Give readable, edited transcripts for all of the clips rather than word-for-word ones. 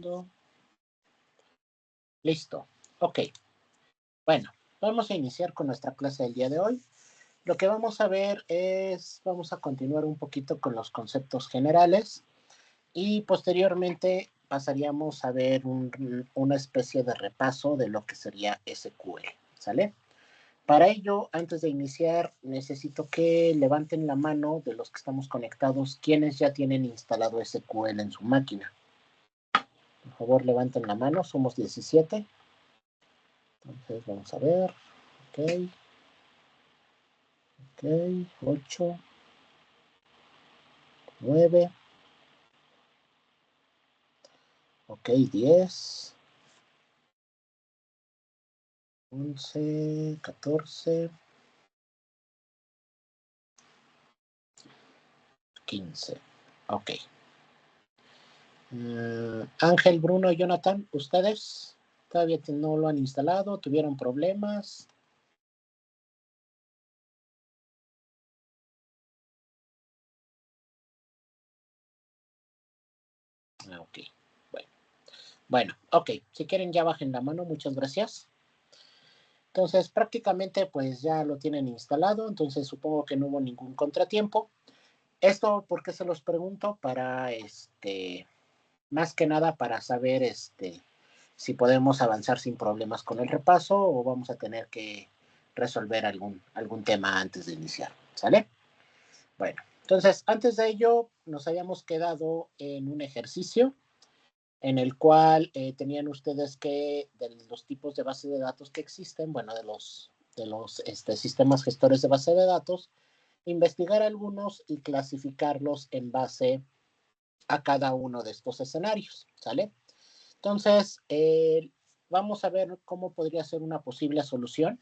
segundo. Listo. Ok. Bueno, vamos a iniciar con nuestra clase del día de hoy. Lo que vamos a ver es, vamos a continuar un poquito con los conceptos generales y posteriormente pasaríamos a ver una especie de repaso de lo que sería SQL, ¿sale? Para ello, antes de iniciar, necesito que levanten la mano de los que estamos conectados, quienes ya tienen instalado SQL en su máquina. Por favor, levanten la mano, somos 17. Entonces, vamos a ver. Ok. Ok, 8, 9. Ok, 10. 11, 14, 15. Ok. Ángel, Bruno, Jonathan, ¿ustedes todavía no lo han instalado? ¿Tuvieron problemas? Ok. Bueno, ok. Si quieren ya bajen la mano, muchas gracias. Entonces, prácticamente pues ya lo tienen instalado, entonces supongo que no hubo ningún contratiempo. Esto, ¿por qué se los pregunto? Para más que nada para saber si podemos avanzar sin problemas con el repaso o vamos a tener que resolver algún tema antes de iniciar, ¿sale? Bueno, entonces antes de ello nos habíamos quedado en un ejercicio en el cual tenían ustedes que, de los tipos de base de datos que existen, bueno, de los sistemas gestores de base de datos, investigar algunos y clasificarlos en base a cada uno de estos escenarios, ¿sale? Entonces, vamos a ver cómo podría ser una posible solución.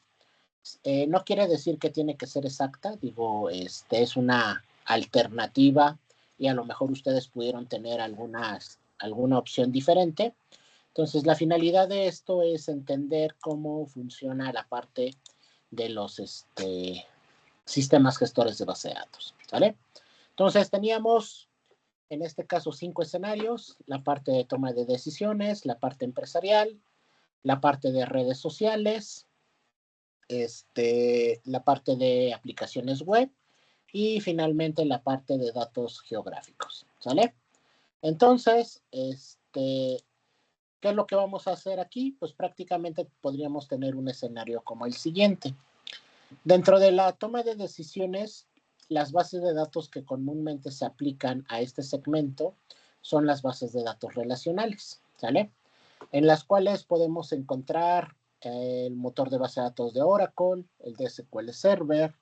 No quiere decir que tiene que ser exacta, digo, es una alternativa y a lo mejor ustedes pudieron tener alguna opción diferente. Entonces, la finalidad de esto es entender cómo funciona la parte de los sistemas gestores de base de datos, ¿vale? Entonces, teníamos en este caso 5 escenarios: la parte de toma de decisiones, la parte empresarial, la parte de redes sociales, la parte de aplicaciones web y finalmente la parte de datos geográficos, ¿sale? Entonces, ¿qué es lo que vamos a hacer aquí? Pues prácticamente podríamos tener un escenario como el siguiente. Dentro de la toma de decisiones, las bases de datos que comúnmente se aplican a este segmento son las bases de datos relacionales, ¿sale? En las cuales podemos encontrar el motor de base de datos de Oracle, el de SQL Server,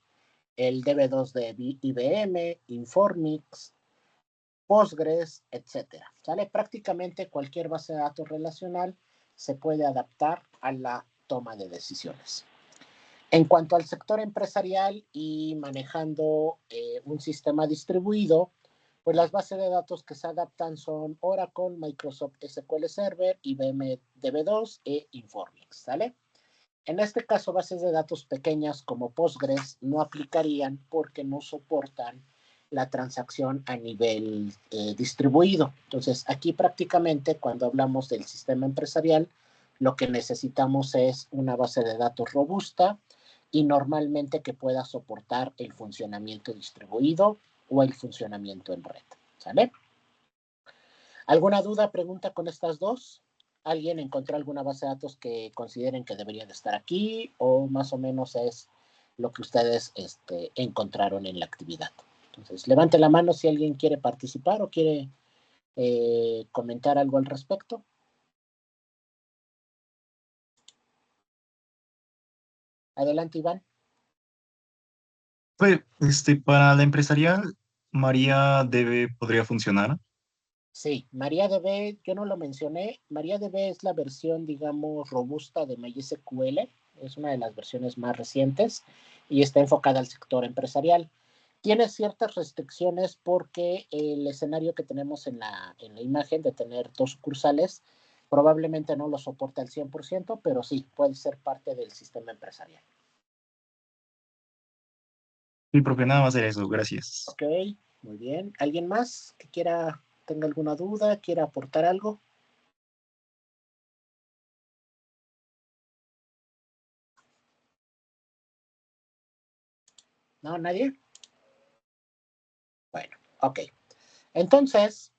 el DB2 de IBM, Informix, Postgres, etcétera. ¿Sale? Prácticamente cualquier base de datos relacional se puede adaptar a la toma de decisiones. En cuanto al sector empresarial y manejando un sistema distribuido, pues las bases de datos que se adaptan son Oracle, Microsoft SQL Server, IBM DB2 e Informix, ¿sale? En este caso, bases de datos pequeñas como Postgres no aplicarían porque no soportan la transacción a nivel distribuido. Entonces, aquí prácticamente cuando hablamos del sistema empresarial, lo que necesitamos es una base de datos robusta y normalmente que pueda soportar el funcionamiento distribuido o el funcionamiento en red, ¿sale? ¿Alguna duda, pregunta con estas dos? ¿Alguien encontró alguna base de datos que consideren que debería de estar aquí o más o menos es lo que ustedes encontraron en la actividad? Entonces, levante la mano si alguien quiere participar o quiere comentar algo al respecto. Adelante, Iván. Pues, para la empresarial, MariaDB podría funcionar. Sí, MariaDB, yo no lo mencioné. MariaDB es la versión, digamos, robusta de MySQL. Es una de las versiones más recientes y está enfocada al sector empresarial. Tiene ciertas restricciones porque el escenario que tenemos en la imagen de tener dos sucursales probablemente no lo soporta al 100%, pero sí, puede ser parte del sistema empresarial. Sí, profe, nada más era eso, gracias. Ok, muy bien. ¿Alguien más que tenga alguna duda, quiera aportar algo? ¿No? ¿Nadie? Bueno, ok. Entonces,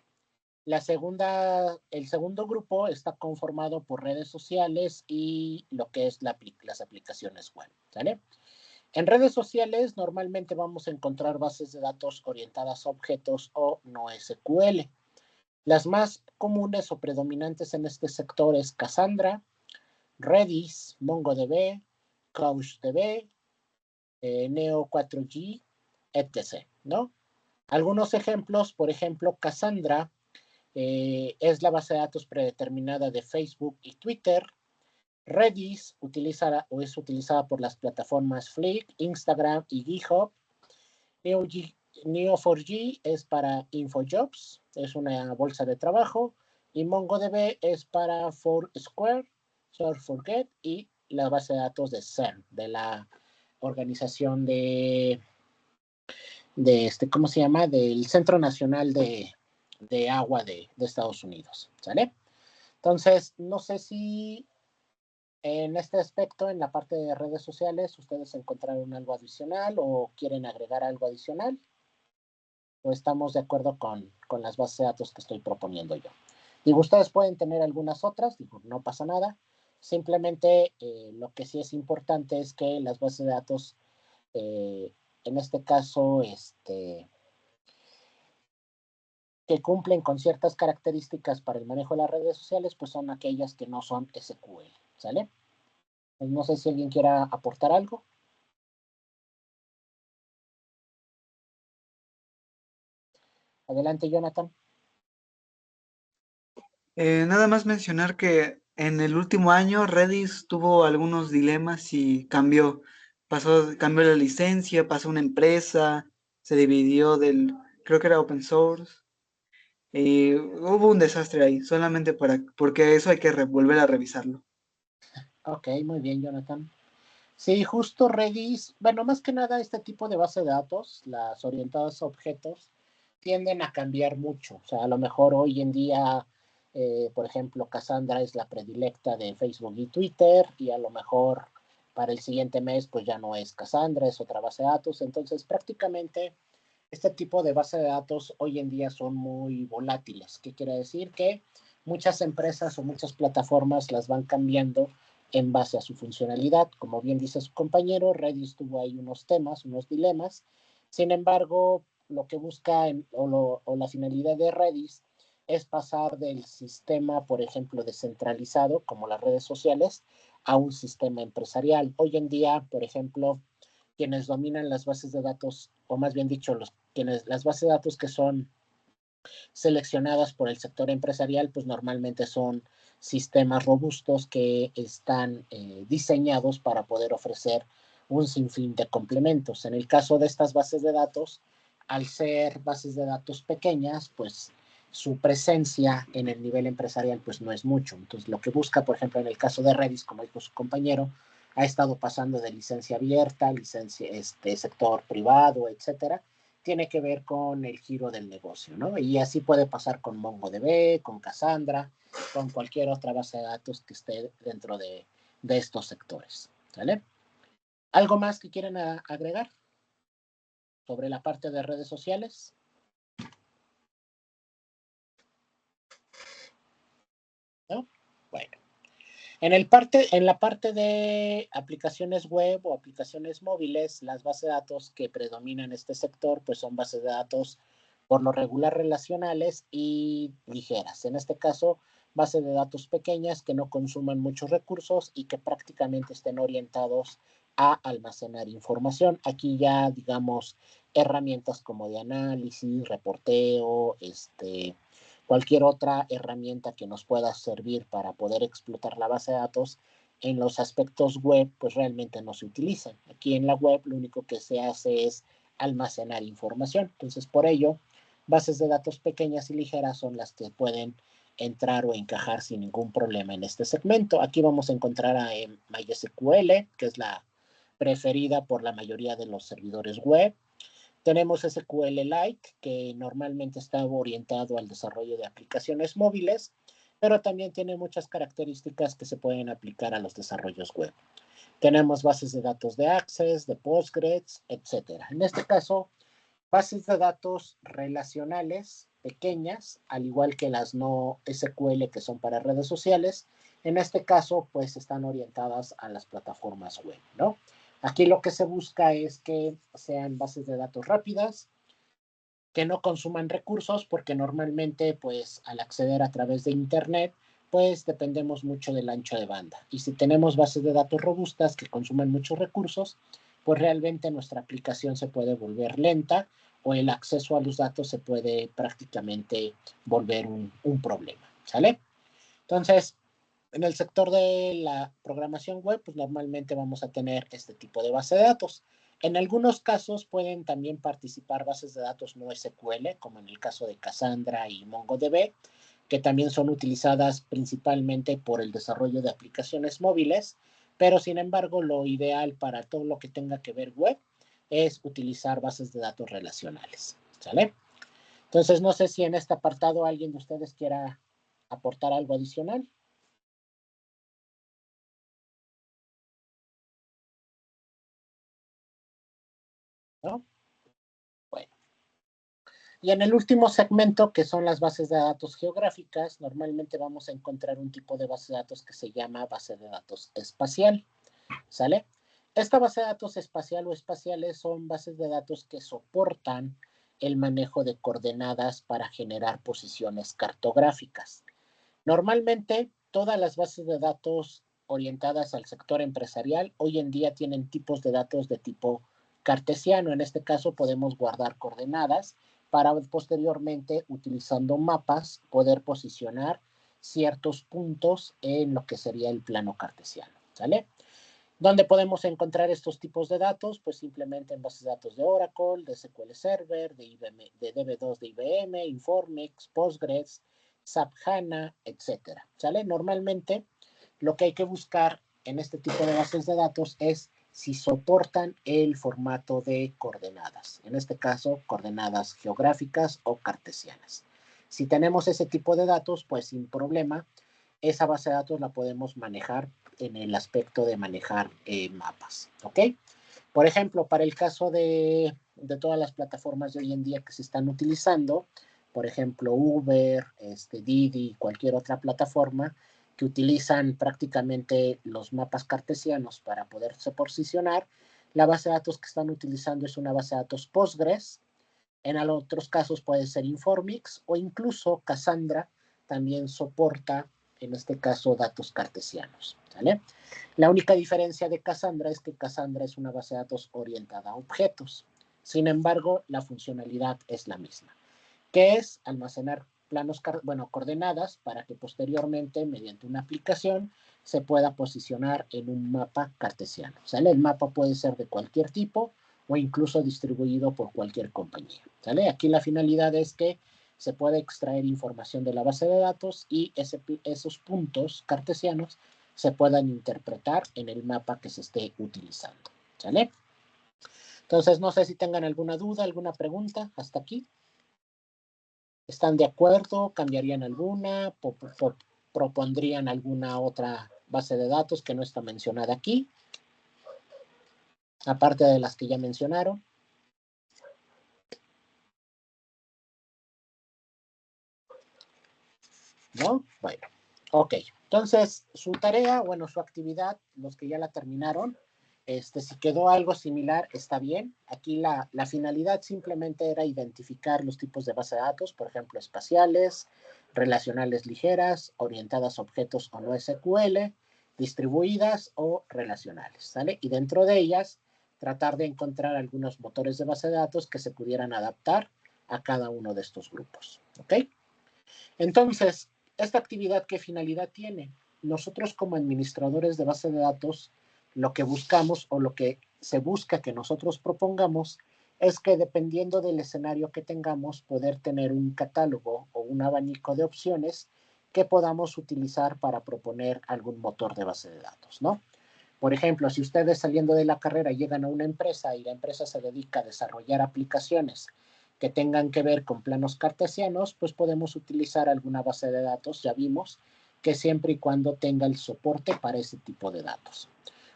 el segundo grupo está conformado por redes sociales y lo que es las aplicaciones web, ¿sale? En redes sociales normalmente vamos a encontrar bases de datos orientadas a objetos o no SQL. Las más comunes o predominantes en este sector es Cassandra, Redis, MongoDB, CouchDB, Neo4j, etc., ¿no? Algunos ejemplos, por ejemplo, Cassandra es la base de datos predeterminada de Facebook y Twitter. Redis es utilizada por las plataformas Flickr, Instagram y GitHub. Neo4j es para InfoJobs, es una bolsa de trabajo. Y MongoDB es para Foursquare, Surf4Get y la base de datos de CERN, de la organización ¿cómo se llama? Del Centro Nacional de Agua de Estados Unidos, ¿sale? Entonces, no sé si en este aspecto, en la parte de redes sociales, ustedes encontraron algo adicional o quieren agregar algo adicional, o estamos de acuerdo con las bases de datos que estoy proponiendo yo. Digo, ustedes pueden tener algunas otras, digo, no pasa nada. Simplemente lo que sí es importante es que las bases de datos, en este caso, que cumplen con ciertas características para el manejo de las redes sociales, pues son aquellas que no son SQL, ¿sale? Pues no sé si alguien quiera aportar algo. Adelante, Jonathan. Nada más mencionar que en el último año Redis tuvo algunos dilemas y cambió la licencia, pasó a una empresa, se dividió creo que era open source, y hubo un desastre ahí, solamente porque eso hay que volver a revisarlo. Ok, muy bien, Jonathan. Sí, justo Redis, bueno, más que nada este tipo de base de datos, las orientadas a objetos, tienden a cambiar mucho. O sea, a lo mejor hoy en día, por ejemplo, Cassandra es la predilecta de Facebook y Twitter, y a lo mejor para el siguiente mes, pues ya no es Cassandra, es otra base de datos. Entonces, prácticamente este tipo de base de datos hoy en día son muy volátiles. ¿Qué quiere decir? Que muchas empresas o muchas plataformas las van cambiando en base a su funcionalidad. Como bien dice su compañero, Redis tuvo ahí unos temas, unos dilemas. Sin embargo, lo que busca o la finalidad de Redis es pasar del sistema, por ejemplo, descentralizado, como las redes sociales, a un sistema empresarial. Hoy en día, por ejemplo, quienes dominan las bases de datos, o más bien dicho, las bases de datos que son seleccionadas por el sector empresarial, pues normalmente son sistemas robustos que están diseñados para poder ofrecer un sinfín de complementos. En el caso de estas bases de datos, al ser bases de datos pequeñas, pues su presencia en el nivel empresarial pues no es mucho. Entonces lo que busca, por ejemplo, en el caso de Redis, como dijo su compañero, ha estado pasando de licencia abierta, sector privado, etcétera, tiene que ver con el giro del negocio, ¿no? Y así puede pasar con MongoDB, con Cassandra, con cualquier otra base de datos que esté dentro de estos sectores, ¿vale? ¿Algo más que quieren agregar sobre la parte de redes sociales? ¿No? Bueno. En la parte de aplicaciones web o aplicaciones móviles, las bases de datos que predominan en este sector, pues son bases de datos por lo regular relacionales y ligeras. En este caso, bases de datos pequeñas que no consuman muchos recursos y que prácticamente estén orientados a almacenar información. Aquí ya, digamos, herramientas como de análisis, reporteo, cualquier otra herramienta que nos pueda servir para poder explotar la base de datos en los aspectos web, pues realmente no se utilizan. Aquí en la web lo único que se hace es almacenar información. Entonces, por ello, bases de datos pequeñas y ligeras son las que pueden entrar o encajar sin ningún problema en este segmento. Aquí vamos a encontrar a MySQL, que es la preferida por la mayoría de los servidores web. Tenemos SQLite, que normalmente está orientado al desarrollo de aplicaciones móviles, pero también tiene muchas características que se pueden aplicar a los desarrollos web. Tenemos bases de datos de Access, de Postgres, etcétera. En este caso, bases de datos relacionales pequeñas, al igual que las no SQL que son para redes sociales. En este caso, pues están orientadas a las plataformas web, ¿no? Aquí lo que se busca es que sean bases de datos rápidas, que no consuman recursos, porque normalmente, pues, al acceder a través de Internet, pues dependemos mucho del ancho de banda. Y si tenemos bases de datos robustas que consumen muchos recursos, pues realmente nuestra aplicación se puede volver lenta o el acceso a los datos se puede prácticamente volver un problema, ¿sale? Entonces, en el sector de la programación web, pues normalmente vamos a tener este tipo de base de datos. En algunos casos pueden también participar bases de datos no SQL, como en el caso de Cassandra y MongoDB, que también son utilizadas principalmente por el desarrollo de aplicaciones móviles, pero sin embargo lo ideal para todo lo que tenga que ver web es utilizar bases de datos relacionales, ¿sale? Entonces no sé si en este apartado alguien de ustedes quiera aportar algo adicional. ¿No? Bueno. Y en el último segmento, que son las bases de datos geográficas, normalmente vamos a encontrar un tipo de base de datos que se llama base de datos espacial, ¿sale? Esta base de datos espacial o espaciales son bases de datos que soportan el manejo de coordenadas para generar posiciones cartográficas. Normalmente, todas las bases de datos orientadas al sector empresarial hoy en día tienen tipos de datos de tipo cartesiano. En este caso, podemos guardar coordenadas para posteriormente, utilizando mapas, poder posicionar ciertos puntos en lo que sería el plano cartesiano, ¿sale? ¿Dónde podemos encontrar estos tipos de datos? Pues simplemente en bases de datos de Oracle, de SQL Server, de DB2 de IBM, Informix, Postgres, SAP HANA, etcétera, ¿sale? Normalmente lo que hay que buscar en este tipo de bases de datos es si soportan el formato de coordenadas, en este caso coordenadas geográficas o cartesianas. Si tenemos ese tipo de datos, pues sin problema, esa base de datos la podemos manejar en el aspecto de manejar mapas, ¿ok? Por ejemplo, para el caso de todas las plataformas de hoy en día que se están utilizando, por ejemplo, Uber, Didi, cualquier otra plataforma que utilizan prácticamente los mapas cartesianos para poderse posicionar, la base de datos que están utilizando es una base de datos Postgres. En otros casos puede ser Informix o incluso Cassandra también soporta, en este caso, datos cartesianos, ¿vale? La única diferencia de Cassandra es que Cassandra es una base de datos orientada a objetos. Sin embargo, la funcionalidad es la misma, que es almacenar coordenadas para que posteriormente, mediante una aplicación, se pueda posicionar en un mapa cartesiano, ¿sale? El mapa puede ser de cualquier tipo o incluso distribuido por cualquier compañía, ¿sale? Aquí la finalidad es que se puede extraer información de la base de datos y esos puntos cartesianos se puedan interpretar en el mapa que se esté utilizando, ¿sale? Entonces, no sé si tengan alguna duda, alguna pregunta hasta aquí. ¿Están de acuerdo? ¿Cambiarían alguna? ¿Propondrían alguna otra base de datos que no está mencionada aquí? Aparte de las que ya mencionaron. ¿No? Bueno, ok. Entonces, su tarea, bueno, su actividad, los que ya la terminaron, si quedó algo similar, está bien. Aquí la finalidad simplemente era identificar los tipos de base de datos, por ejemplo, espaciales, relacionales ligeras, orientadas a objetos o no SQL, distribuidas o relacionales, ¿sale? Y dentro de ellas, tratar de encontrar algunos motores de base de datos que se pudieran adaptar a cada uno de estos grupos, ¿ok? Entonces, ¿esta actividad qué finalidad tiene? Nosotros como administradores de base de datos, lo que buscamos o lo que se busca que nosotros propongamos es que dependiendo del escenario que tengamos, poder tener un catálogo o un abanico de opciones que podamos utilizar para proponer algún motor de base de datos, ¿no? Por ejemplo, si ustedes saliendo de la carrera llegan a una empresa y la empresa se dedica a desarrollar aplicaciones que tengan que ver con planos cartesianos, pues podemos utilizar alguna base de datos, ya vimos, que siempre y cuando tenga el soporte para ese tipo de datos.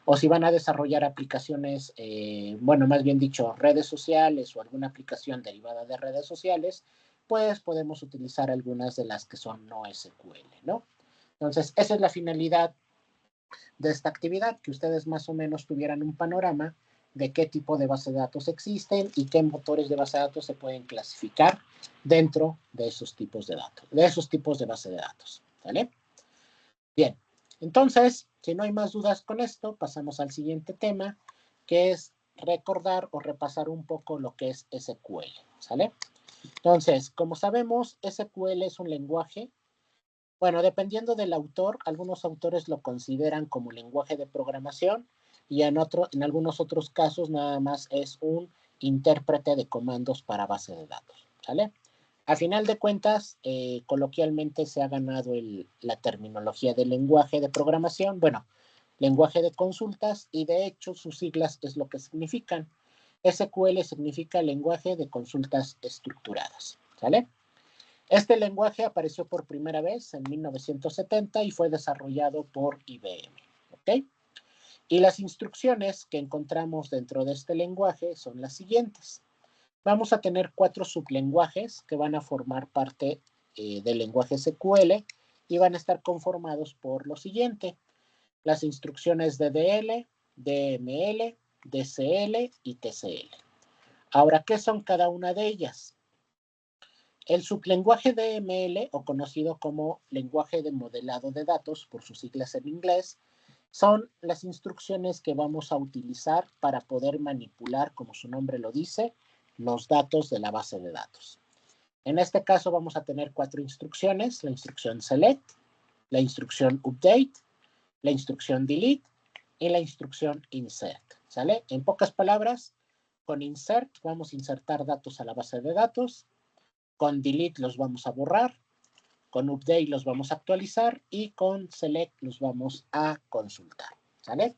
o si van a desarrollar aplicaciones, bueno, más bien dicho, redes sociales o alguna aplicación derivada de redes sociales, pues podemos utilizar algunas de las que son no SQL, ¿no? Entonces, esa es la finalidad de esta actividad, que ustedes más o menos tuvieran un panorama de qué tipo de base de datos existen y qué motores de base de datos se pueden clasificar dentro de esos tipos de datos, de esos tipos de base de datos, ¿vale? Bien, entonces, si no hay más dudas con esto, pasamos al siguiente tema, que es recordar o repasar un poco lo que es SQL, ¿sale? Entonces, como sabemos, SQL es un lenguaje, bueno, dependiendo del autor, algunos autores lo consideran como lenguaje de programación y en algunos otros casos nada más es un intérprete de comandos para base de datos, ¿sale? A final de cuentas, coloquialmente se ha ganado la terminología de lenguaje de programación, bueno, lenguaje de consultas, y de hecho sus siglas es lo que significan. SQL significa lenguaje de consultas estructuradas, ¿sale? Este lenguaje apareció por primera vez en 1970 y fue desarrollado por IBM, ¿ok? Y las instrucciones que encontramos dentro de este lenguaje son las siguientes. Vamos a tener 4 sublenguajes que van a formar parte del lenguaje SQL y van a estar conformados por lo siguiente: las instrucciones DDL, DML, DCL y TCL. Ahora, ¿qué son cada una de ellas? El sublenguaje DML, o conocido como lenguaje de modelado de datos por sus siglas en inglés, son las instrucciones que vamos a utilizar para poder manipular, como su nombre lo dice, los datos de la base de datos. En este caso vamos a tener 4 instrucciones: la instrucción select, la instrucción update, la instrucción delete y la instrucción insert, ¿sale? En pocas palabras, con insert vamos a insertar datos a la base de datos, con delete los vamos a borrar, con update los vamos a actualizar y con select los vamos a consultar, ¿sale?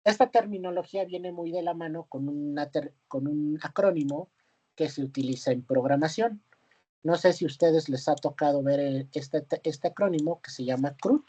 Esta terminología viene muy de la mano con un acrónimo que se utiliza en programación. No sé si a ustedes les ha tocado ver este acrónimo que se llama CRUD,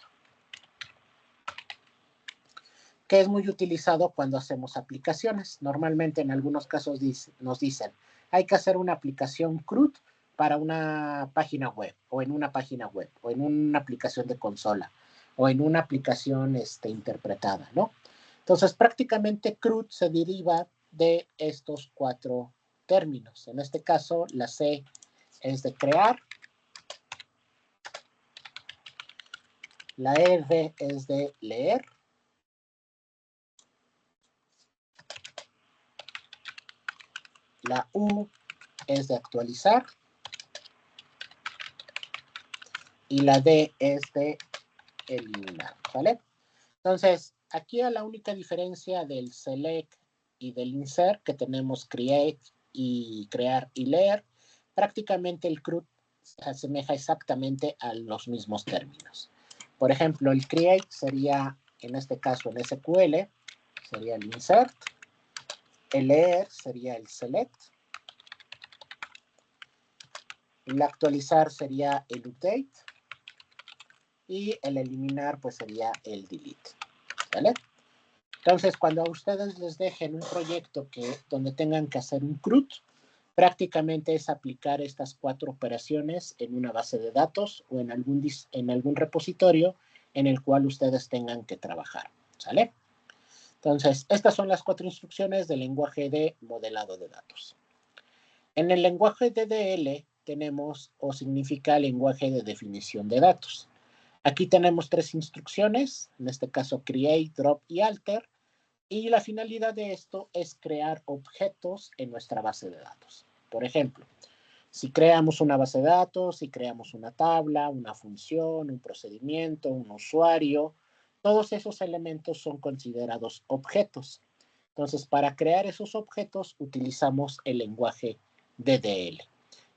que es muy utilizado cuando hacemos aplicaciones. Normalmente en algunos casos nos dicen, hay que hacer una aplicación CRUD para una página web, o en una página web, o en una aplicación de consola, o en una aplicación interpretada, ¿no? Entonces, prácticamente CRUD se deriva de estos 4 términos. En este caso, la C es de crear, la R es de leer, la U es de actualizar y la D es de eliminar, ¿vale? Entonces, aquí a la única diferencia del select y del insert, que tenemos create y crear y leer, prácticamente el CRUD se asemeja exactamente a los mismos términos. Por ejemplo, el create sería, en este caso en SQL, sería el insert, el leer sería el select, el actualizar sería el update y el eliminar pues sería el delete, ¿vale? Entonces, cuando a ustedes les dejen un proyecto donde tengan que hacer un CRUD, prácticamente es aplicar estas 4 operaciones en una base de datos o en algún repositorio en el cual ustedes tengan que trabajar, ¿sale? Entonces, estas son las 4 instrucciones del lenguaje de modelado de datos. En el lenguaje DDL tenemos, o significa lenguaje de definición de datos. Aquí tenemos 3 instrucciones, en este caso create, drop y alter, y la finalidad de esto es crear objetos en nuestra base de datos. Por ejemplo, si creamos una base de datos, si creamos una tabla, una función, un procedimiento, un usuario, todos esos elementos son considerados objetos. Entonces, para crear esos objetos utilizamos el lenguaje DDL.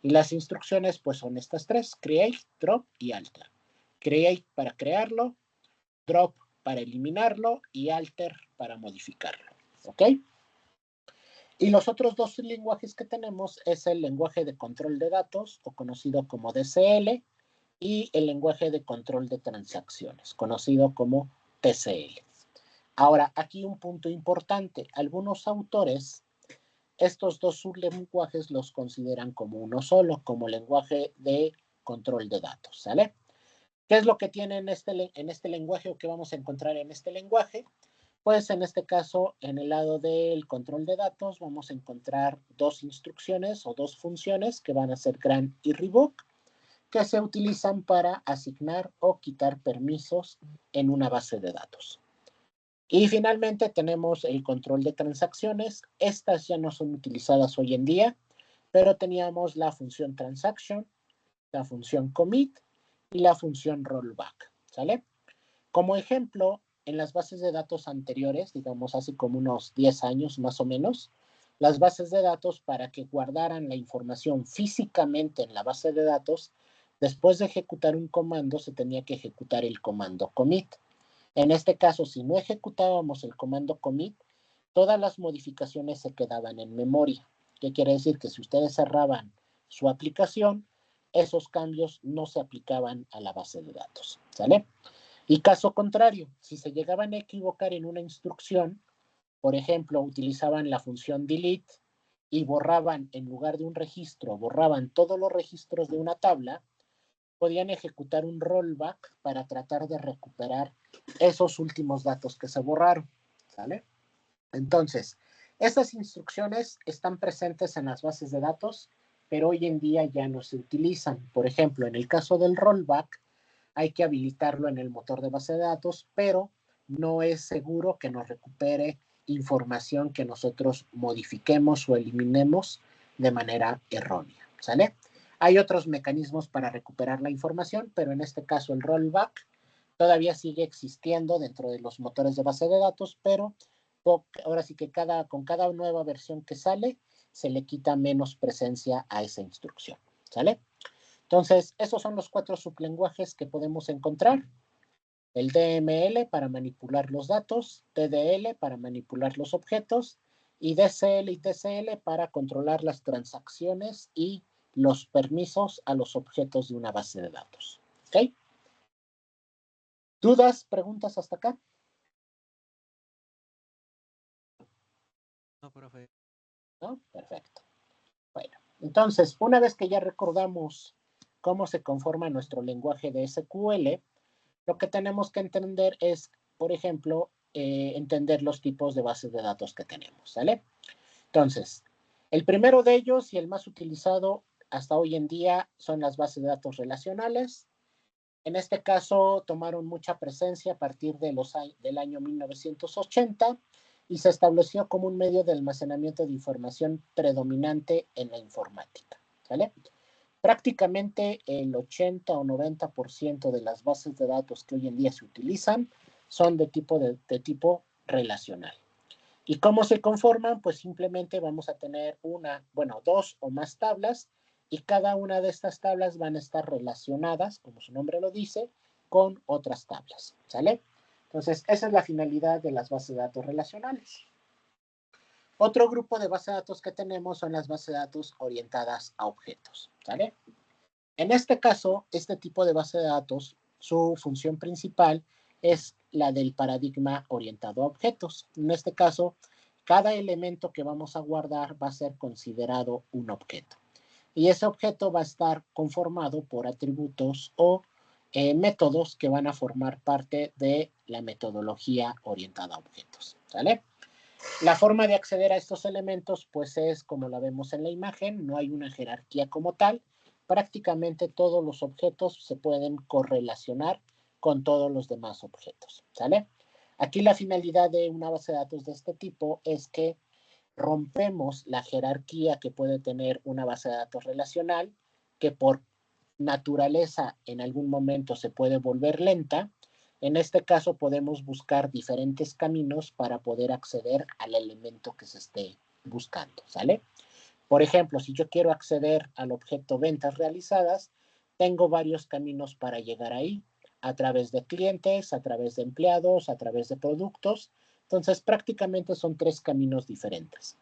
Y las instrucciones pues son estas 3, create, drop y alter. Create para crearlo, drop para eliminarlo y alter para modificarlo, ¿ok? Y los otros 2 lenguajes que tenemos es el lenguaje de control de datos, o conocido como DCL, y el lenguaje de control de transacciones, conocido como TCL. Ahora, aquí un punto importante. Algunos autores, estos dos sublenguajes los consideran como uno solo, como lenguaje de control de datos, ¿sale? ¿Qué es lo que tiene en este lenguaje o qué vamos a encontrar en este lenguaje? Pues en este caso, en el lado del control de datos, vamos a encontrar dos instrucciones o dos funciones que van a ser grant y revoke, que se utilizan para asignar o quitar permisos en una base de datos. Y finalmente tenemos el control de transacciones. Estas ya no son utilizadas hoy en día, pero teníamos la función transaction, la función commit y la función rollback, ¿sale? Como ejemplo, en las bases de datos anteriores, digamos hace como unos 10 años más o menos, las bases de datos para que guardaran la información físicamente en la base de datos, después de ejecutar un comando se tenía que ejecutar el comando commit. En este caso, si no ejecutábamos el comando commit, todas las modificaciones se quedaban en memoria. ¿Qué quiere decir? Que si ustedes cerraban su aplicación, esos cambios no se aplicaban a la base de datos, ¿sale? Y caso contrario, si se llegaban a equivocar en una instrucción, por ejemplo, utilizaban la función delete y borraban, en lugar de un registro, borraban todos los registros de una tabla, podían ejecutar un rollback para tratar de recuperar esos últimos datos que se borraron, ¿sale? Entonces, estas instrucciones están presentes en las bases de datos, pero hoy en día ya no se utilizan. Por ejemplo, en el caso del rollback, hay que habilitarlo en el motor de base de datos, pero no es seguro que nos recupere información que nosotros modifiquemos o eliminemos de manera errónea, ¿sale? Hay otros mecanismos para recuperar la información, pero en este caso el rollback todavía sigue existiendo dentro de los motores de base de datos, pero ahora sí que con cada nueva versión que sale, se le quita menos presencia a esa instrucción, ¿sale? Entonces, esos son los 4 sublenguajes que podemos encontrar. El DML para manipular los datos, TDL para manipular los objetos y DCL y TCL para controlar las transacciones y los permisos a los objetos de una base de datos. ¿Ok? ¿Dudas, preguntas hasta acá? No, profe. ¿No? Perfecto. Bueno, entonces, una vez que ya recordamos cómo se conforma nuestro lenguaje de SQL, lo que tenemos que entender es, por ejemplo, entender los tipos de bases de datos que tenemos, ¿sale? Entonces, el primero de ellos y el más utilizado hasta hoy en día son las bases de datos relacionales. En este caso, tomaron mucha presencia a partir del año 1980 y se estableció como un medio de almacenamiento de información predominante en la informática, ¿sale? Prácticamente el 80 o 90% de las bases de datos que hoy en día se utilizan son de tipo relacional. ¿Y cómo se conforman? Pues simplemente vamos a tener dos o más tablas y cada una de estas tablas van a estar relacionadas, como su nombre lo dice, con otras tablas, ¿sale? Entonces, esa es la finalidad de las bases de datos relacionales. Otro grupo de bases de datos que tenemos son las bases de datos orientadas a objetos, ¿sale? En este caso, este tipo de base de datos, su función principal es la del paradigma orientado a objetos. En este caso, cada elemento que vamos a guardar va a ser considerado un objeto. Y ese objeto va a estar conformado por atributos o métodos que van a formar parte de la metodología orientada a objetos, ¿sale? La forma de acceder a estos elementos, pues es como la vemos en la imagen, no hay una jerarquía como tal. Prácticamente todos los objetos se pueden correlacionar con todos los demás objetos, ¿sale? Aquí la finalidad de una base de datos de este tipo es que rompemos la jerarquía que puede tener una base de datos relacional, que por naturaleza en algún momento se puede volver lenta. En este caso podemos buscar diferentes caminos para poder acceder al elemento que se esté buscando, ¿sale? Por ejemplo, si yo quiero acceder al objeto ventas realizadas, tengo varios caminos para llegar ahí, a través de clientes, a través de empleados, a través de productos. Entonces, prácticamente son 3 caminos diferentes.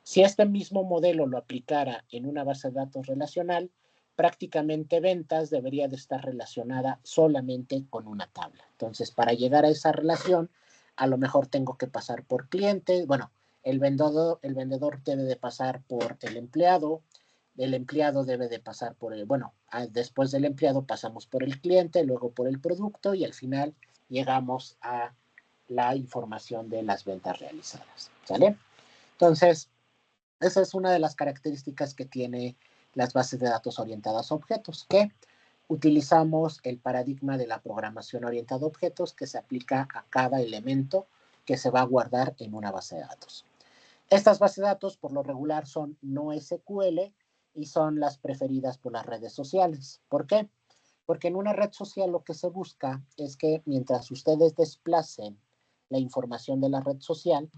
Si este mismo modelo lo aplicara en una base de datos relacional, prácticamente ventas debería de estar relacionada solamente con una tabla. Entonces, para llegar a esa relación, a lo mejor tengo que pasar por cliente, bueno, el vendedor debe de pasar por el empleado debe de pasar por después del empleado pasamos por el cliente, luego por el producto y al final llegamos a la información de las ventas realizadas, ¿sale? Entonces, esa es una de las características que tiene las bases de datos orientadas a objetos, que utilizamos el paradigma de la programación orientada a objetos que se aplica a cada elemento que se va a guardar en una base de datos. Estas bases de datos por lo regular son no SQL y son las preferidas por las redes sociales. ¿Por qué? Porque en una red social lo que se busca es que mientras ustedes desplacen la información de la red social,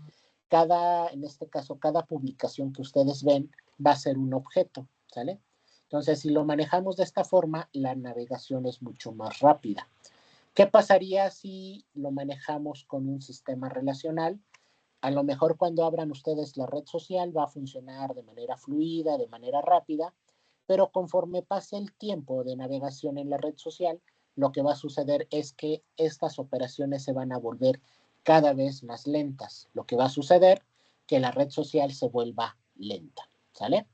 en este caso, cada publicación que ustedes ven va a ser un objeto, ¿sale? Entonces, si lo manejamos de esta forma, la navegación es mucho más rápida. ¿Qué pasaría si lo manejamos con un sistema relacional? A lo mejor cuando abran ustedes la red social va a funcionar de manera fluida, de manera rápida, pero conforme pase el tiempo de navegación en la red social, lo que va a suceder es que estas operaciones se van a volver cada vez más lentas. Lo que va a suceder que la red social se vuelva lenta, ¿sale?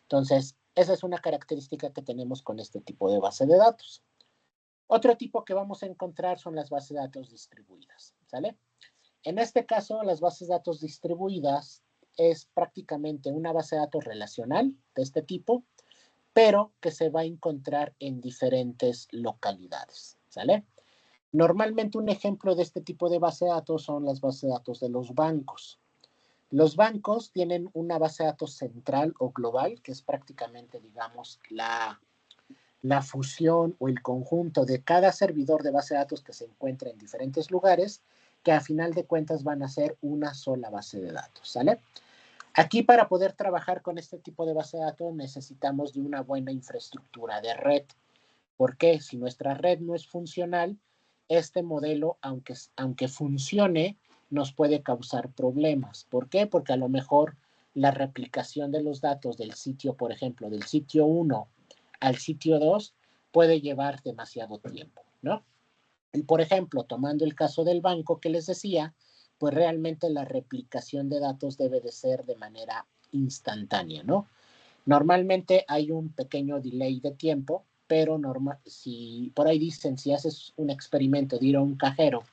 Entonces, esa es una característica que tenemos con este tipo de base de datos. Otro tipo que vamos a encontrar son las bases de datos distribuidas, ¿sale? En este caso, las bases de datos distribuidas es prácticamente una base de datos relacional de este tipo, pero que se va a encontrar en diferentes localidades, ¿sale? Normalmente un ejemplo de este tipo de base de datos son las bases de datos de los bancos. Los bancos tienen una base de datos central o global, que es prácticamente, digamos, la fusión o el conjunto de cada servidor de base de datos que se encuentra en diferentes lugares, que a final de cuentas van a ser una sola base de datos, ¿sale? Aquí para poder trabajar con este tipo de base de datos necesitamos de una buena infraestructura de red. ¿Por qué? Si nuestra red no es funcional, este modelo, aunque funcione, nos puede causar problemas. ¿Por qué? Porque a lo mejor la replicación de los datos del sitio, por ejemplo, del sitio 1 al sitio 2 puede llevar demasiado tiempo, ¿no? Y por ejemplo, tomando el caso del banco que les decía, pues realmente la replicación de datos debe de ser de manera instantánea, ¿no? Normalmente hay un pequeño delay de tiempo, pero si por ahí dicen, si haces un experimento de ir a un cajero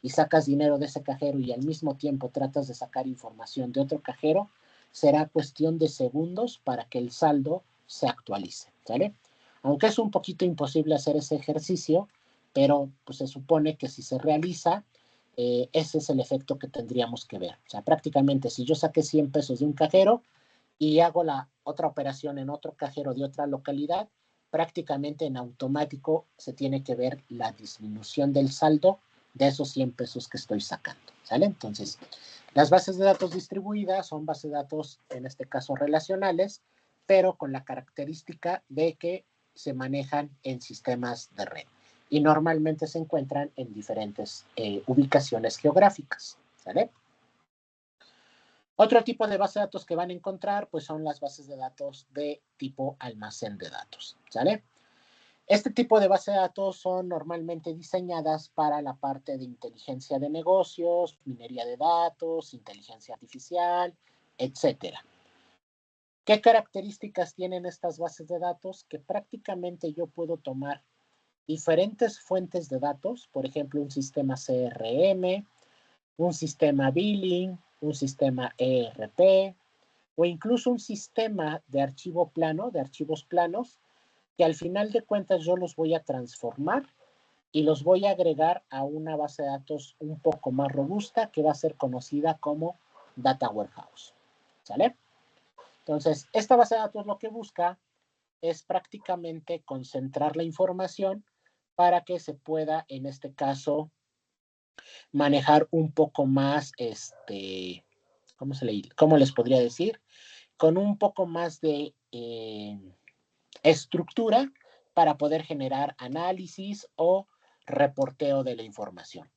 y sacas dinero de ese cajero y al mismo tiempo tratas de sacar información de otro cajero, será cuestión de segundos para que el saldo se actualice, ¿sale? Aunque es un poquito imposible hacer ese ejercicio, pero pues se supone que si se realiza, ese es el efecto que tendríamos que ver. O sea, prácticamente si yo saqué 100 pesos de un cajero y hago la otra operación en otro cajero de otra localidad, prácticamente en automático se tiene que ver la disminución del saldo de esos 100 pesos que estoy sacando, ¿sale? Entonces, las bases de datos distribuidas son bases de datos, en este caso relacionales, pero con la característica de que se manejan en sistemas de red y normalmente se encuentran en diferentes ubicaciones geográficas, ¿sale? Otro tipo de base de datos que van a encontrar pues son las bases de datos de tipo almacén de datos, ¿sale? Este tipo de base de datos son normalmente diseñadas para la parte de inteligencia de negocios, minería de datos, inteligencia artificial, etcétera. ¿Qué características tienen estas bases de datos? Que prácticamente yo puedo tomar diferentes fuentes de datos, por ejemplo, un sistema CRM, un sistema billing, un sistema ERP o incluso un sistema de archivo plano, de archivos planos, que al final de cuentas yo los voy a transformar y los voy a agregar a una base de datos un poco más robusta que va a ser conocida como Data Warehouse, ¿sale? Entonces, esta base de datos lo que busca es prácticamente concentrar la información para que se pueda, en este caso, manejar un poco más, ¿cómo les podría decir? Con un poco más de estructura para poder generar análisis o reporteo de la información.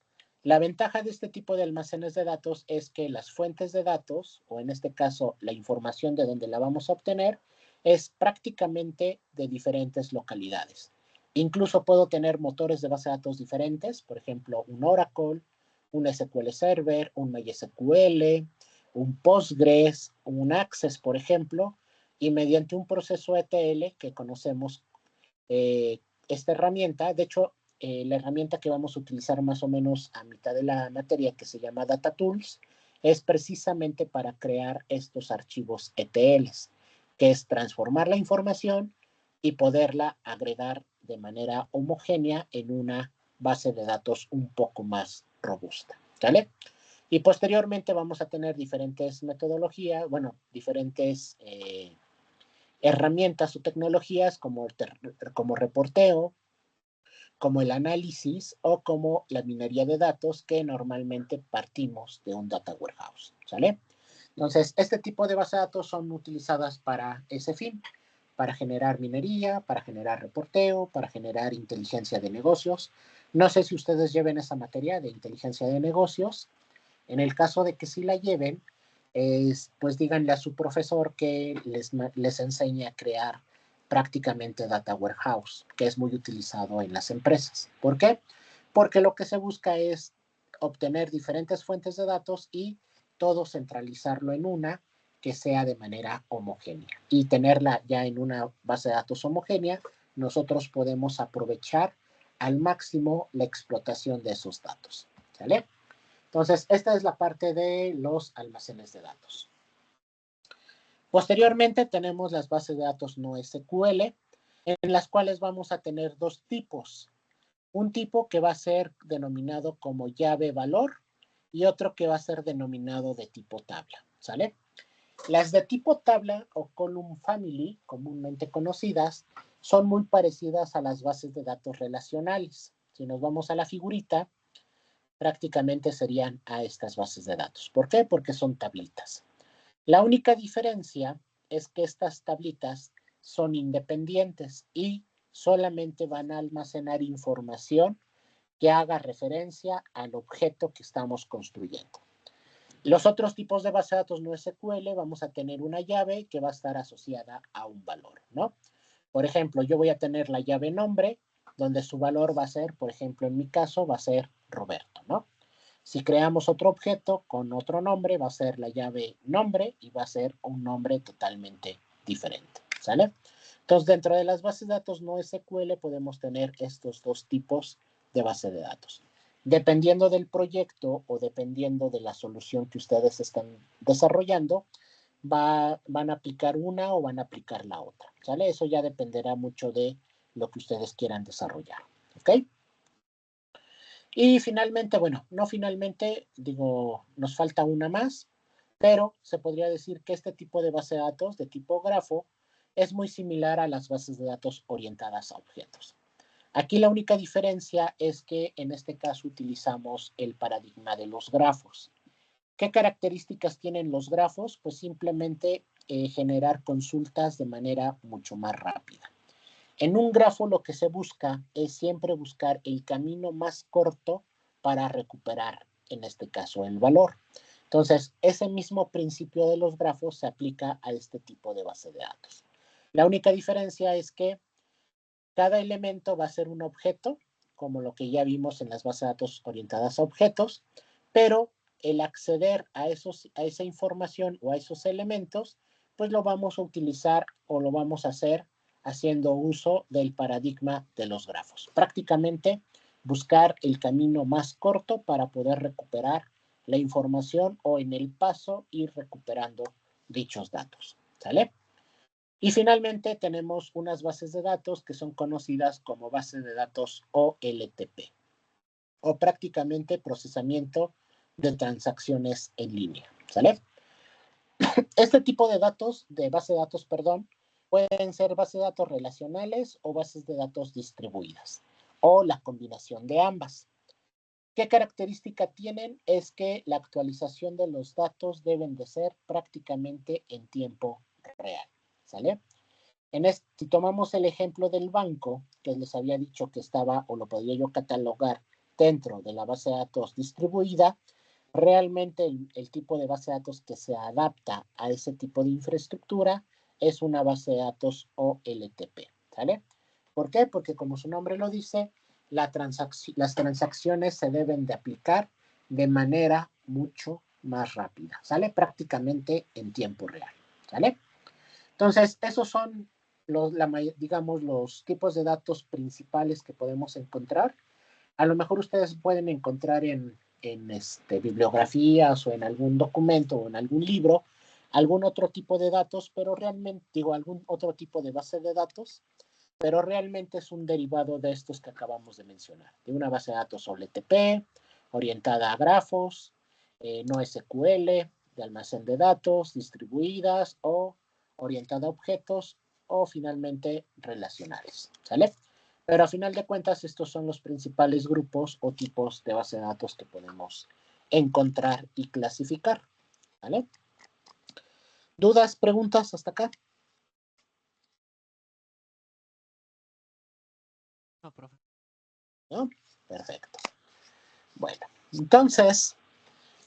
La ventaja de este tipo de almacenes de datos es que las fuentes de datos, o en este caso la información de donde la vamos a obtener, es prácticamente de diferentes localidades. Incluso puedo tener motores de base de datos diferentes, por ejemplo, un Oracle, un SQL Server, un MySQL, un Postgres, un Access, por ejemplo, y mediante un proceso ETL que conocemos esta herramienta, de hecho, la herramienta que vamos a utilizar más o menos a mitad de la materia, que se llama Data Tools, es precisamente para crear estos archivos ETLs, que es transformar la información y poderla agregar de manera homogénea en una base de datos un poco más robusta, ¿vale? Y posteriormente vamos a tener diferentes metodologías, bueno, diferentes herramientas o tecnologías como reporteo, como el análisis o como la minería de datos, que normalmente partimos de un data warehouse, ¿sale? Entonces, este tipo de bases de datos son utilizadas para ese fin, para generar minería, para generar reporteo, para generar inteligencia de negocios. No sé si ustedes lleven esa materia de inteligencia de negocios. En el caso de que sí la lleven, pues díganle a su profesor que les enseñe a crear prácticamente data warehouse, que es muy utilizado en las empresas. ¿Por qué? Porque lo que se busca es obtener diferentes fuentes de datos y todo centralizarlo en una que sea de manera homogénea. Y tenerla ya en una base de datos homogénea, nosotros podemos aprovechar al máximo la explotación de esos datos. ¿Sale? Entonces, esta es la parte de los almacenes de datos. Posteriormente tenemos las bases de datos no SQL, en las cuales vamos a tener dos tipos. Un tipo que va a ser denominado como llave valor y otro que va a ser denominado de tipo tabla, ¿sale? Las de tipo tabla o column family, comúnmente conocidas, son muy parecidas a las bases de datos relacionales. Si nos vamos a la figurita, prácticamente serían a estas bases de datos. ¿Por qué? Porque son tablitas. La única diferencia es que estas tablitas son independientes y solamente van a almacenar información que haga referencia al objeto que estamos construyendo. Los otros tipos de base de datos no SQL vamos a tener una llave que va a estar asociada a un valor, ¿no? Por ejemplo, yo voy a tener la llave nombre, donde su valor va a ser, por ejemplo, en mi caso, va a ser Roberto, ¿no? Si creamos otro objeto con otro nombre, va a ser la llave nombre y va a ser un nombre totalmente diferente, ¿sale? Entonces, dentro de las bases de datos no SQL podemos tener estos dos tipos de base de datos. Dependiendo del proyecto o dependiendo de la solución que ustedes están desarrollando, van a aplicar una o van a aplicar la otra, ¿sale? Eso ya dependerá mucho de lo que ustedes quieran desarrollar, ¿ok? Y finalmente, bueno, no finalmente, digo, nos falta una más, pero se podría decir que este tipo de base de datos de tipo grafo es muy similar a las bases de datos orientadas a objetos. Aquí la única diferencia es que en este caso utilizamos el paradigma de los grafos. ¿Qué características tienen los grafos? Pues simplemente generar consultas de manera mucho más rápida. En un grafo lo que se busca es siempre buscar el camino más corto para recuperar, en este caso, el valor. Entonces, ese mismo principio de los grafos se aplica a este tipo de base de datos. La única diferencia es que cada elemento va a ser un objeto, como lo que ya vimos en las bases de datos orientadas a objetos, pero el acceder a esa información o a esos elementos, pues lo vamos a utilizar o lo vamos a hacer haciendo uso del paradigma de los grafos. Prácticamente buscar el camino más corto para poder recuperar la información o en el paso ir recuperando dichos datos. ¿Sale? Y finalmente tenemos unas bases de datos que son conocidas como bases de datos OLTP o prácticamente procesamiento de transacciones en línea. ¿Sale? Este tipo de datos, de base de datos, perdón, pueden ser bases de datos relacionales o bases de datos distribuidas o la combinación de ambas. ¿Qué característica tienen? Es que la actualización de los datos deben de ser prácticamente en tiempo real. ¿Sale? Si tomamos el ejemplo del banco, que les había dicho que estaba o lo podría yo catalogar dentro de la base de datos distribuida, realmente el tipo de base de datos que se adapta a ese tipo de infraestructura es una base de datos OLTP, ¿sale? ¿Por qué? Porque como su nombre lo dice, las transacciones se deben de aplicar de manera mucho más rápida, ¿sale? Prácticamente en tiempo real, ¿sale? Entonces, esos son digamos, los tipos de datos principales que podemos encontrar. A lo mejor ustedes pueden encontrar en bibliografías o en algún documento o en algún libro algún otro tipo de datos, pero realmente, digo, algún otro tipo de base de datos, pero realmente es un derivado de estos que acabamos de mencionar, de una base de datos OLTP, orientada a grafos, no SQL, de almacén de datos, distribuidas o orientada a objetos o finalmente relacionales, ¿sale? Pero a final de cuentas estos son los principales grupos o tipos de base de datos que podemos encontrar y clasificar, ¿vale? ¿Dudas, preguntas hasta acá? No, profe. ¿No? Perfecto. Bueno, entonces,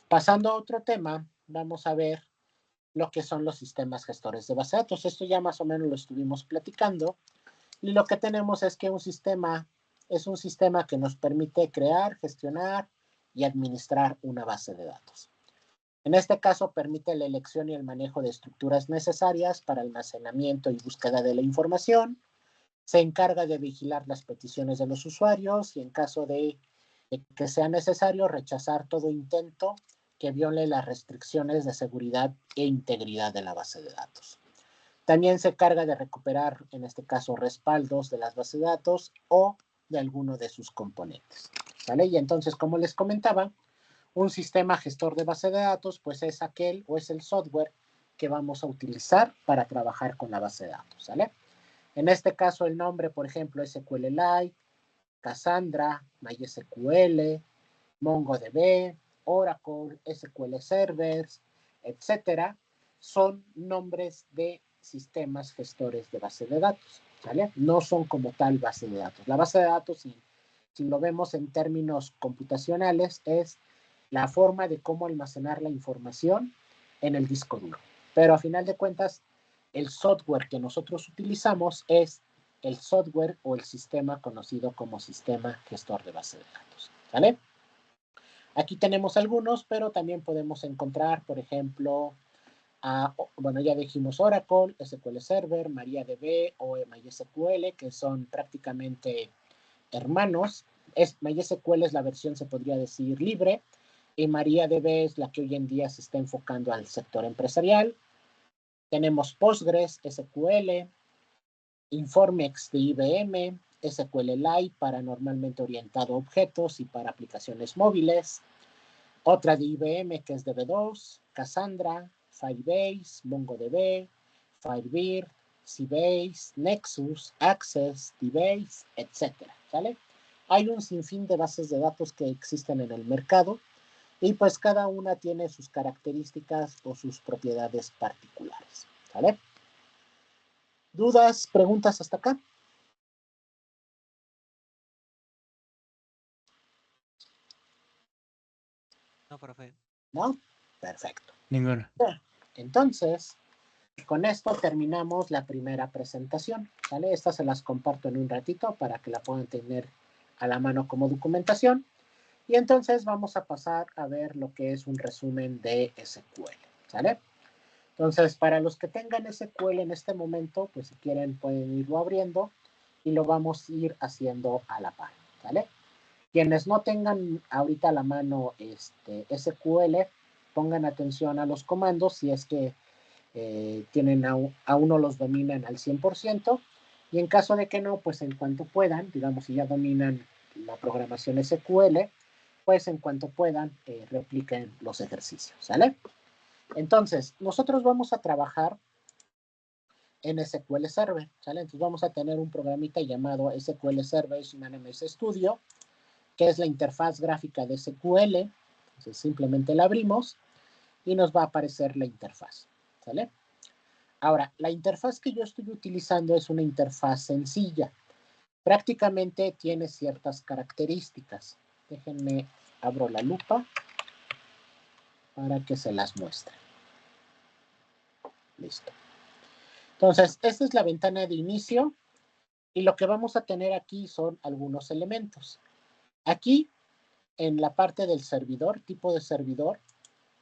pasando a otro tema, vamos a ver lo que son los sistemas gestores de base de datos. Esto ya más o menos lo estuvimos platicando. Y lo que tenemos es que un sistema es un sistema que nos permite crear, gestionar y administrar una base de datos. En este caso, permite la elección y el manejo de estructuras necesarias para almacenamiento y búsqueda de la información. Se encarga de vigilar las peticiones de los usuarios y en caso de que sea necesario rechazar todo intento que viole las restricciones de seguridad e integridad de la base de datos. También se encarga de recuperar, en este caso, respaldos de las bases de datos o de alguno de sus componentes, ¿vale? Y entonces, como les comentaba, un sistema gestor de base de datos, pues es aquel o es el software que vamos a utilizar para trabajar con la base de datos, ¿sale? En este caso, el nombre, por ejemplo, SQLite, Cassandra, MySQL, MongoDB, Oracle, SQL Servers, etcétera, son nombres de sistemas gestores de base de datos, ¿vale? No son como tal base de datos. La base de datos, si lo vemos en términos computacionales, es la forma de cómo almacenar la información en el disco duro. Pero a final de cuentas, el software que nosotros utilizamos es el software o el sistema conocido como sistema gestor de base de datos, ¿vale? Aquí tenemos algunos, pero también podemos encontrar, por ejemplo, bueno, ya dijimos Oracle, SQL Server, MariaDB o MySQL, que son prácticamente hermanos. MySQL es la versión, se podría decir, libre, y MariaDB es la que hoy en día se está enfocando al sector empresarial. Tenemos Postgres, SQL, Informex de IBM, SQLite para normalmente orientado a objetos y para aplicaciones móviles. Otra de IBM que es DB2, Cassandra, Firebase, MongoDB, Firebird, Sybase, Nexus, Access, DBase, etc. ¿Vale? Hay un sinfín de bases de datos que existen en el mercado y pues cada una tiene sus características o sus propiedades particulares. ¿Vale? ¿Dudas, preguntas hasta acá? No, profe. ¿No? Perfecto. Ninguno. Entonces, con esto terminamos la primera presentación, ¿vale? Estas se las comparto en un ratito para que la puedan tener a la mano como documentación. Y entonces vamos a pasar a ver lo que es un resumen de SQL, ¿sale? Entonces, para los que tengan SQL en este momento, pues si quieren pueden irlo abriendo y lo vamos a ir haciendo a la par, ¿vale? Quienes no tengan ahorita a la mano SQL, pongan atención a los comandos si es que aún no los dominan al 100%, y en caso de que no, pues en cuanto puedan, digamos, si ya dominan la programación SQL, pues en cuanto puedan, repliquen los ejercicios, ¿sale? Entonces, nosotros vamos a trabajar en SQL Server, ¿sale? Entonces vamos a tener un programita llamado SQL Server Synapse Studio, que es la interfaz gráfica de SQL. Entonces simplemente la abrimos y nos va a aparecer la interfaz, ¿sale? Ahora, la interfaz que yo estoy utilizando es una interfaz sencilla. Prácticamente tiene ciertas características. Déjenme, abro la lupa para que se las muestre. Listo. Entonces, esta es la ventana de inicio y lo que vamos a tener aquí son algunos elementos. Aquí en la parte del servidor, tipo de servidor,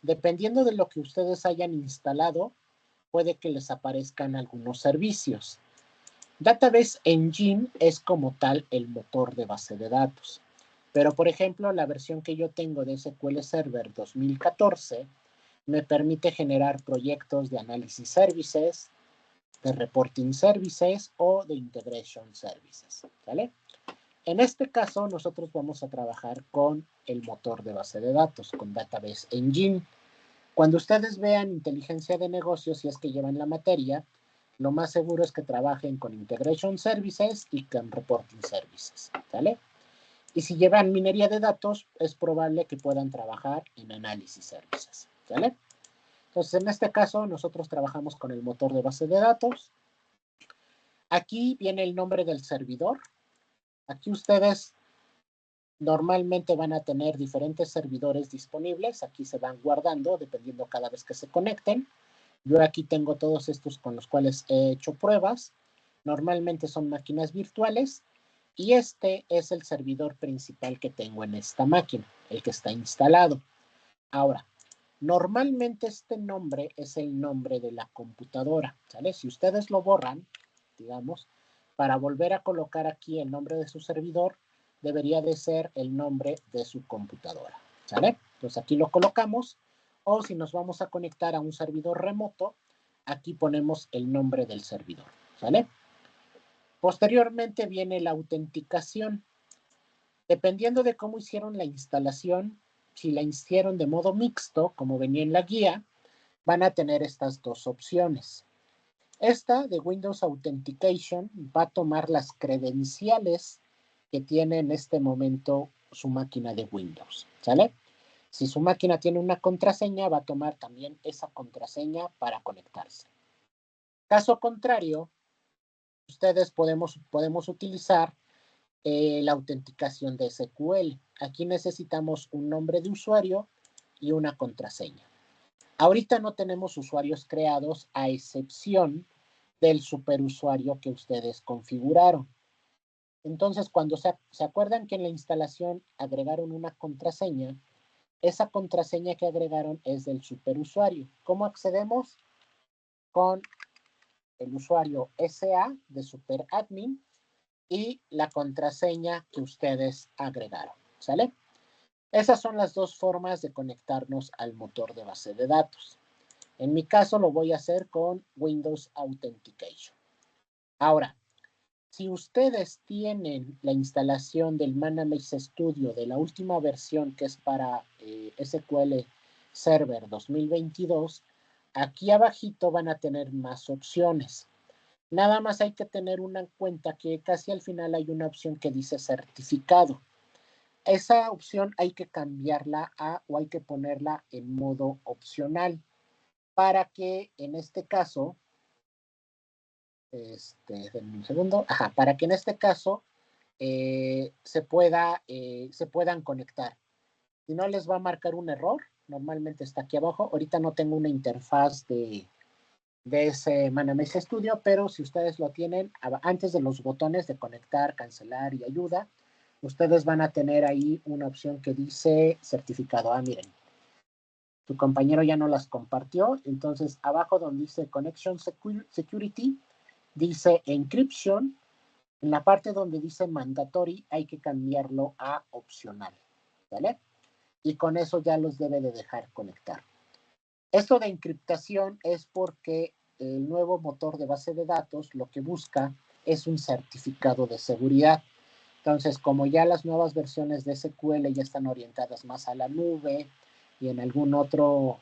dependiendo de lo que ustedes hayan instalado, puede que les aparezcan algunos servicios. Database Engine es como tal el motor de base de datos. Pero, por ejemplo, la versión que yo tengo de SQL Server 2014 me permite generar proyectos de análisis services, de reporting services o de integration services, ¿vale? En este caso, nosotros vamos a trabajar con el motor de base de datos, con Database Engine. Cuando ustedes vean inteligencia de negocios, si es que llevan la materia, lo más seguro es que trabajen con Integration Services y con Reporting Services, ¿vale? Y si llevan minería de datos, es probable que puedan trabajar en Análisis Services, ¿vale? Entonces, en este caso, nosotros trabajamos con el motor de base de datos. Aquí viene el nombre del servidor. Aquí ustedes normalmente van a tener diferentes servidores disponibles. Aquí se van guardando dependiendo cada vez que se conecten. Yo aquí tengo todos estos con los cuales he hecho pruebas. Normalmente son máquinas virtuales. Y este es el servidor principal que tengo en esta máquina, el que está instalado. Ahora, normalmente este nombre es el nombre de la computadora, ¿sale? Si ustedes lo borran, digamos, para volver a colocar aquí el nombre de su servidor, debería de ser el nombre de su computadora, ¿sale? Entonces aquí lo colocamos, o si nos vamos a conectar a un servidor remoto, aquí ponemos el nombre del servidor, ¿sale? Posteriormente viene la autenticación. Dependiendo de cómo hicieron la instalación, si la hicieron de modo mixto, como venía en la guía, van a tener estas dos opciones. Esta de Windows Authentication va a tomar las credenciales que tiene en este momento su máquina de Windows, ¿sale? Si su máquina tiene una contraseña, va a tomar también esa contraseña para conectarse. Caso contrario, ustedes podemos utilizar la autenticación de SQL. Aquí necesitamos un nombre de usuario y una contraseña. Ahorita no tenemos usuarios creados a excepción del superusuario que ustedes configuraron. Entonces, cuando se acuerdan que en la instalación agregaron una contraseña, esa contraseña que agregaron es del superusuario. ¿Cómo accedemos? Con el usuario SA de superadmin y la contraseña que ustedes agregaron, ¿sale? Esas son las dos formas de conectarnos al motor de base de datos. En mi caso lo voy a hacer con Windows Authentication. Ahora, si ustedes tienen la instalación del Manamix Studio de la última versión que es para SQL Server 2022, aquí abajito van a tener más opciones. Nada más hay que tener una en cuenta que casi al final hay una opción que dice certificado. Esa opción hay que cambiarla o hay que ponerla en modo opcional para que en este caso, denme un segundo, para que en este caso se puedan conectar. Si no les va a marcar un error, normalmente está aquí abajo. Ahorita no tengo una interfaz de ese Manamix Studio, pero si ustedes lo tienen, antes de los botones de conectar, cancelar y ayuda, ustedes van a tener ahí una opción que dice certificado. Miren, tu compañero ya no las compartió, entonces abajo donde dice Connection Security, dice Encryption, en la parte donde dice Mandatory hay que cambiarlo a opcional, ¿vale? Y con eso ya los debe de dejar conectar. Esto de encriptación es porque el nuevo motor de base de datos lo que busca es un certificado de seguridad. Entonces, como ya las nuevas versiones de SQL ya están orientadas más a la nube y en algún otro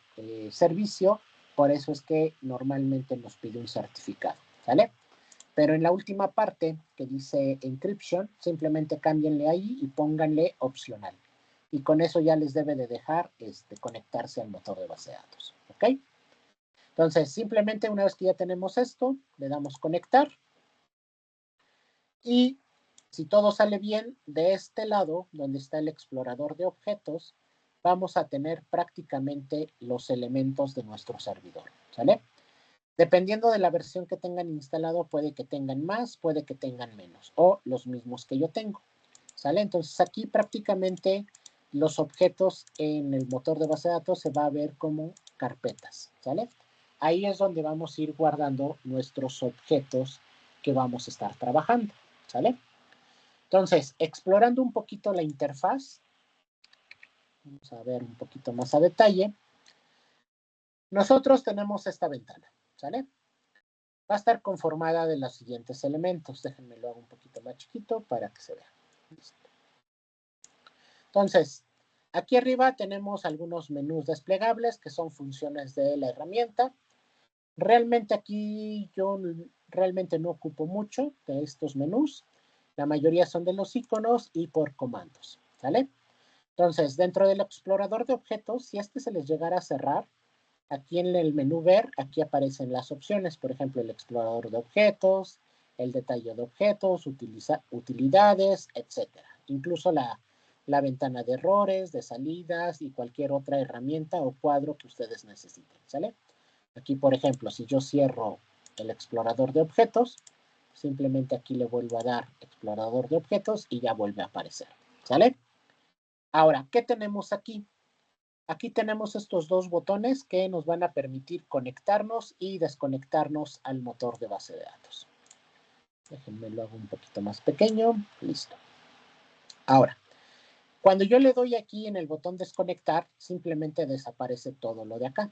servicio, por eso es que normalmente nos pide un certificado, ¿sale? Pero en la última parte que dice encryption, simplemente cámbienle ahí y pónganle opcional. Y con eso ya les debe de dejar conectarse al motor de base de datos, ¿ok? Entonces, simplemente una vez que ya tenemos esto, le damos conectar. Y si todo sale bien, de este lado, donde está el explorador de objetos, vamos a tener prácticamente los elementos de nuestro servidor, ¿sale? Dependiendo de la versión que tengan instalado, puede que tengan más, puede que tengan menos, o los mismos que yo tengo, ¿sale? Entonces aquí prácticamente los objetos en el motor de base de datos se va a ver como carpetas, ¿sale? Ahí es donde vamos a ir guardando nuestros objetos que vamos a estar trabajando, ¿sale? Entonces, explorando un poquito la interfaz, vamos a ver un poquito más a detalle. Nosotros tenemos esta ventana, ¿sale? Va a estar conformada de los siguientes elementos. Déjenme lo hago un poquito más chiquito para que se vea. Listo. Entonces, aquí arriba tenemos algunos menús desplegables que son funciones de la herramienta. Realmente aquí yo realmente no ocupo mucho de estos menús. La mayoría son de los iconos y por comandos, ¿sale? Entonces, dentro del explorador de objetos, si este se les llegara a cerrar, aquí en el menú ver, aquí aparecen las opciones, por ejemplo, el explorador de objetos, el detalle de objetos, utilidades, etcétera. Incluso la ventana de errores, de salidas y cualquier otra herramienta o cuadro que ustedes necesiten, ¿sale? Aquí, por ejemplo, si yo cierro el explorador de objetos, simplemente aquí le vuelvo a dar explorador de objetos y ya vuelve a aparecer, ¿sale? Ahora, ¿qué tenemos aquí? Aquí tenemos estos dos botones que nos van a permitir conectarnos y desconectarnos al motor de base de datos. Déjenme lo hago un poquito más pequeño. Listo. Ahora, cuando yo le doy aquí en el botón desconectar, simplemente desaparece todo lo de acá.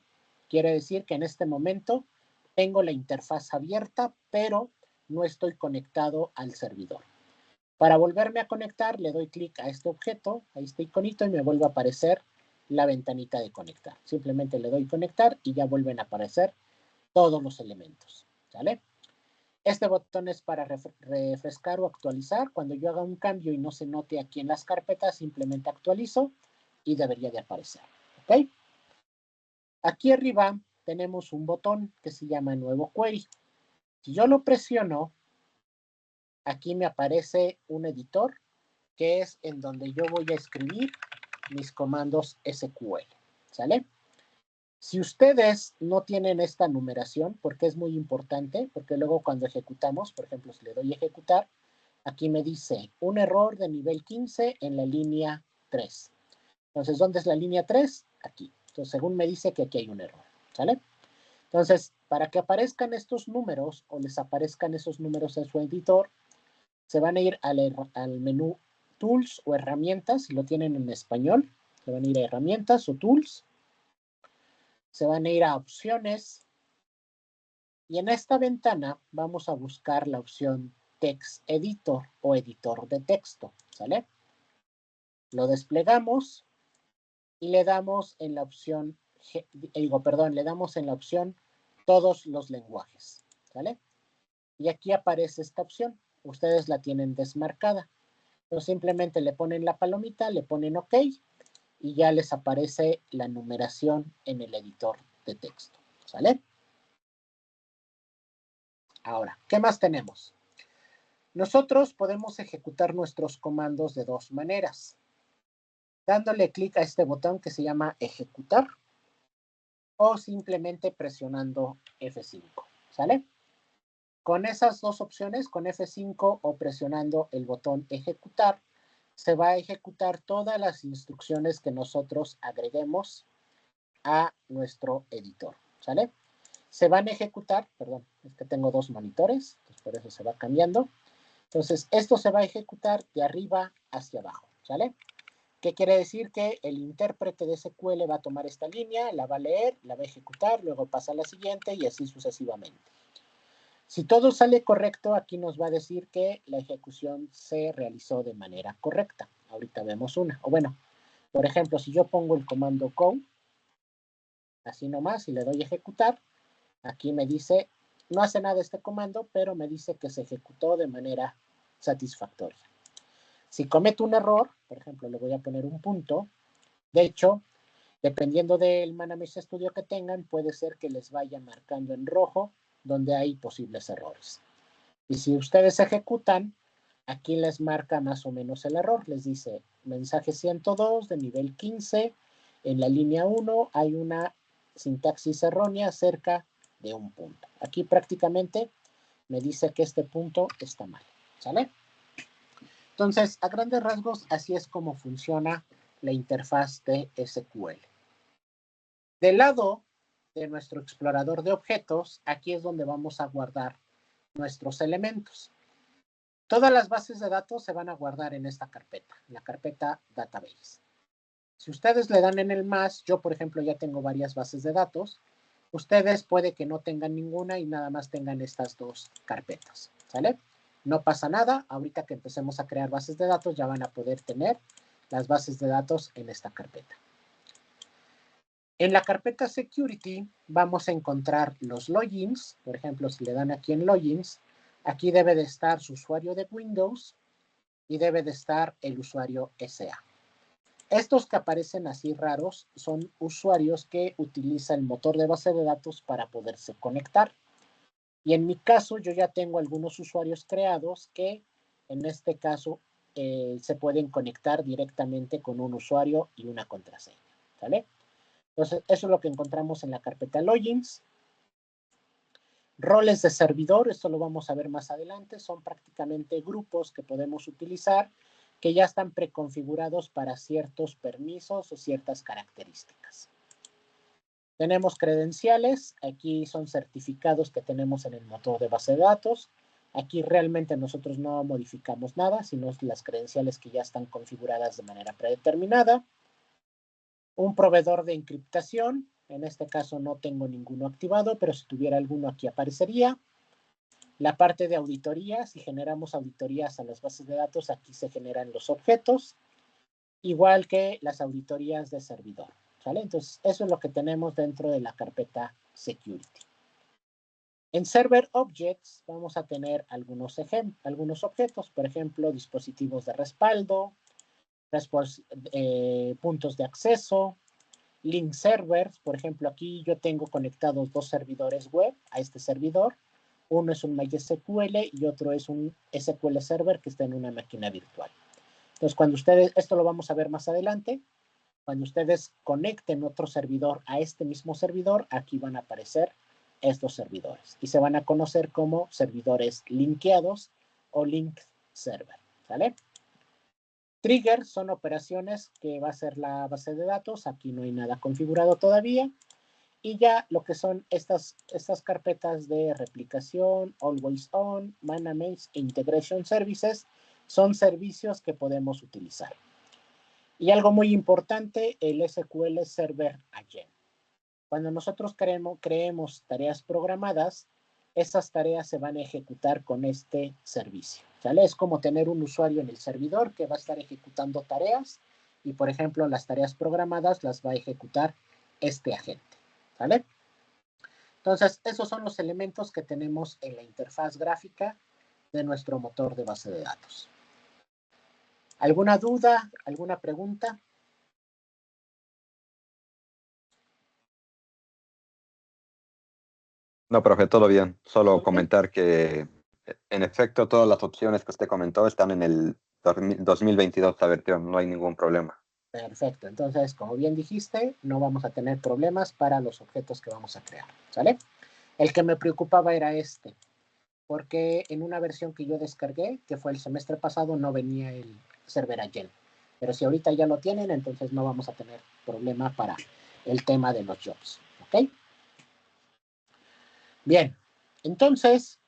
Quiere decir que en este momento tengo la interfaz abierta, pero no estoy conectado al servidor. Para volverme a conectar, le doy clic a este objeto, a este iconito, y me vuelve a aparecer la ventanita de conectar. Simplemente le doy conectar y ya vuelven a aparecer todos los elementos, ¿sale? Este botón es para refrescar o actualizar. Cuando yo haga un cambio y no se note aquí en las carpetas, simplemente actualizo y debería de aparecer, ¿ok? Aquí arriba tenemos un botón que se llama Nuevo Query. Si yo lo presiono, aquí me aparece un editor que es en donde yo voy a escribir mis comandos SQL, ¿sale? Si ustedes no tienen esta numeración, porque es muy importante, porque luego cuando ejecutamos, por ejemplo, si le doy a ejecutar, aquí me dice un error de nivel 15 en la línea 3. Entonces, ¿dónde es la línea 3? Aquí. Entonces, según me dice que aquí hay un error, ¿sale? Entonces, para que aparezcan estos números o les aparezcan esos números en su editor, se van a ir al menú Tools o Herramientas, si lo tienen en español, se van a ir a Herramientas o Tools, se van a ir a Opciones, y en esta ventana vamos a buscar la opción Text Editor o Editor de texto, ¿sale? Lo desplegamos y le damos en la opción, le damos en la opción Todos los lenguajes, ¿sale? Y aquí aparece esta opción, ustedes la tienen desmarcada. Entonces simplemente le ponen la palomita, le ponen OK y ya les aparece la numeración en el editor de texto, ¿sale? Ahora, ¿qué más tenemos? Nosotros podemos ejecutar nuestros comandos de dos maneras. Dándole clic a este botón que se llama Ejecutar o simplemente presionando F5, ¿sale? Con esas dos opciones, con F5 o presionando el botón Ejecutar, se va a ejecutar todas las instrucciones que nosotros agreguemos a nuestro editor, ¿sale? Se van a ejecutar, perdón, es que tengo dos monitores, entonces por eso se va cambiando. Entonces, esto se va a ejecutar de arriba hacia abajo, ¿sale? ¿Qué quiere decir? Que el intérprete de SQL va a tomar esta línea, la va a leer, la va a ejecutar, luego pasa a la siguiente y así sucesivamente. Si todo sale correcto, aquí nos va a decir que la ejecución se realizó de manera correcta. Ahorita vemos una. O bueno, por ejemplo, si yo pongo el comando go, así nomás, y le doy a ejecutar, aquí me dice, no hace nada este comando, pero me dice que se ejecutó de manera satisfactoria. Si cometo un error, por ejemplo, le voy a poner un punto, de hecho, dependiendo del Manamix Studio que tengan, puede ser que les vaya marcando en rojo donde hay posibles errores. Y si ustedes ejecutan, aquí les marca más o menos el error. Les dice, mensaje 102 de nivel 15, en la línea 1 hay una sintaxis errónea cerca de un punto. Aquí prácticamente me dice que este punto está mal, ¿sale? Entonces, a grandes rasgos, así es como funciona la interfaz de SQL. Del lado de nuestro explorador de objetos, aquí es donde vamos a guardar nuestros elementos. Todas las bases de datos se van a guardar en esta carpeta, la carpeta Database. Si ustedes le dan en el más, yo por ejemplo ya tengo varias bases de datos, ustedes puede que no tengan ninguna y nada más tengan estas dos carpetas, ¿sale? No pasa nada, ahorita que empecemos a crear bases de datos ya van a poder tener las bases de datos en esta carpeta. En la carpeta Security vamos a encontrar los logins, por ejemplo, si le dan aquí en logins, aquí debe de estar su usuario de Windows y debe de estar el usuario SA. Estos que aparecen así raros son usuarios que utilizan el motor de base de datos para poderse conectar. Y en mi caso, yo ya tengo algunos usuarios creados que en este caso se pueden conectar directamente con un usuario y una contraseña, ¿vale? Entonces, eso es lo que encontramos en la carpeta Logins. Roles de servidor, esto lo vamos a ver más adelante, son prácticamente grupos que podemos utilizar que ya están preconfigurados para ciertos permisos o ciertas características. Tenemos credenciales, aquí son certificados que tenemos en el motor de base de datos. Aquí realmente nosotros no modificamos nada, sino las credenciales que ya están configuradas de manera predeterminada. Un proveedor de encriptación, en este caso no tengo ninguno activado, pero si tuviera alguno aquí aparecería. La parte de auditoría, si generamos auditorías a las bases de datos, aquí se generan los objetos, igual que las auditorías de servidor, ¿vale? Entonces, eso es lo que tenemos dentro de la carpeta Security. En Server Objects vamos a tener algunos objetos, por ejemplo, dispositivos de respaldo, puntos de acceso, link servers, por ejemplo, aquí yo tengo conectados dos servidores web a este servidor. Uno es un MySQL y otro es un SQL Server que está en una máquina virtual. Entonces, cuando ustedes, esto lo vamos a ver más adelante, cuando ustedes conecten otro servidor a este mismo servidor, aquí van a aparecer estos servidores y se van a conocer como servidores linkeados o link server, ¿vale? Triggers son operaciones que va a ser la base de datos. Aquí no hay nada configurado todavía. Y ya lo que son estas carpetas de replicación, Always On, Manage e Integration Services son servicios que podemos utilizar. Y algo muy importante, el SQL Server Agent. Cuando nosotros creemos tareas programadas, esas tareas se van a ejecutar con este servicio, ¿sale? Es como tener un usuario en el servidor que va a estar ejecutando tareas y, por ejemplo, las tareas programadas las va a ejecutar este agente, ¿sale? Entonces, esos son los elementos que tenemos en la interfaz gráfica de nuestro motor de base de datos. ¿Alguna duda? ¿Alguna pregunta? No, profe, todo bien. Solo comentar que, en efecto, todas las opciones que usted comentó están en el 2022 la versión, no hay ningún problema. Perfecto. Entonces, como bien dijiste, no vamos a tener problemas para los objetos que vamos a crear, ¿sale? El que me preocupaba era este, porque en una versión que yo descargué, que fue el semestre pasado, no venía el server agent. Pero si ahorita ya lo tienen, entonces no vamos a tener problema para el tema de los jobs, ¿ok? Bien, entonces,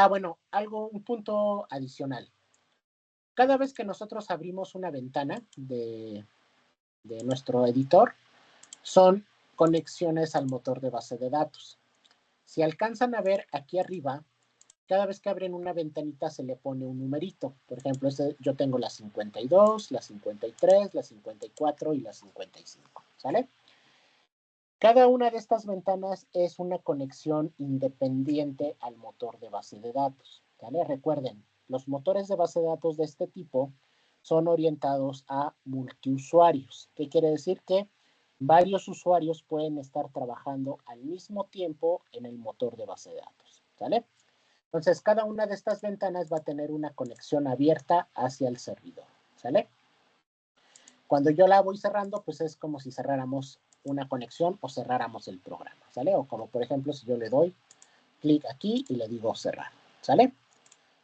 bueno, un punto adicional. Cada vez que nosotros abrimos una ventana de nuestro editor, son conexiones al motor de base de datos. Si alcanzan a ver aquí arriba, cada vez que abren una ventanita se le pone un numerito. Por ejemplo, yo tengo la 52, la 53, la 54 y la 55, ¿sale? Cada una de estas ventanas es una conexión independiente al motor de base de datos, ¿vale? Recuerden, los motores de base de datos de este tipo son orientados a multiusuarios. ¿Qué quiere decir? Que varios usuarios pueden estar trabajando al mismo tiempo en el motor de base de datos, ¿vale? Entonces, cada una de estas ventanas va a tener una conexión abierta hacia el servidor, ¿sale? Cuando yo la voy cerrando, pues es como si cerráramos una conexión o cerráramos el programa, ¿sale? O como, por ejemplo, si yo le doy clic aquí y le digo cerrar, ¿sale?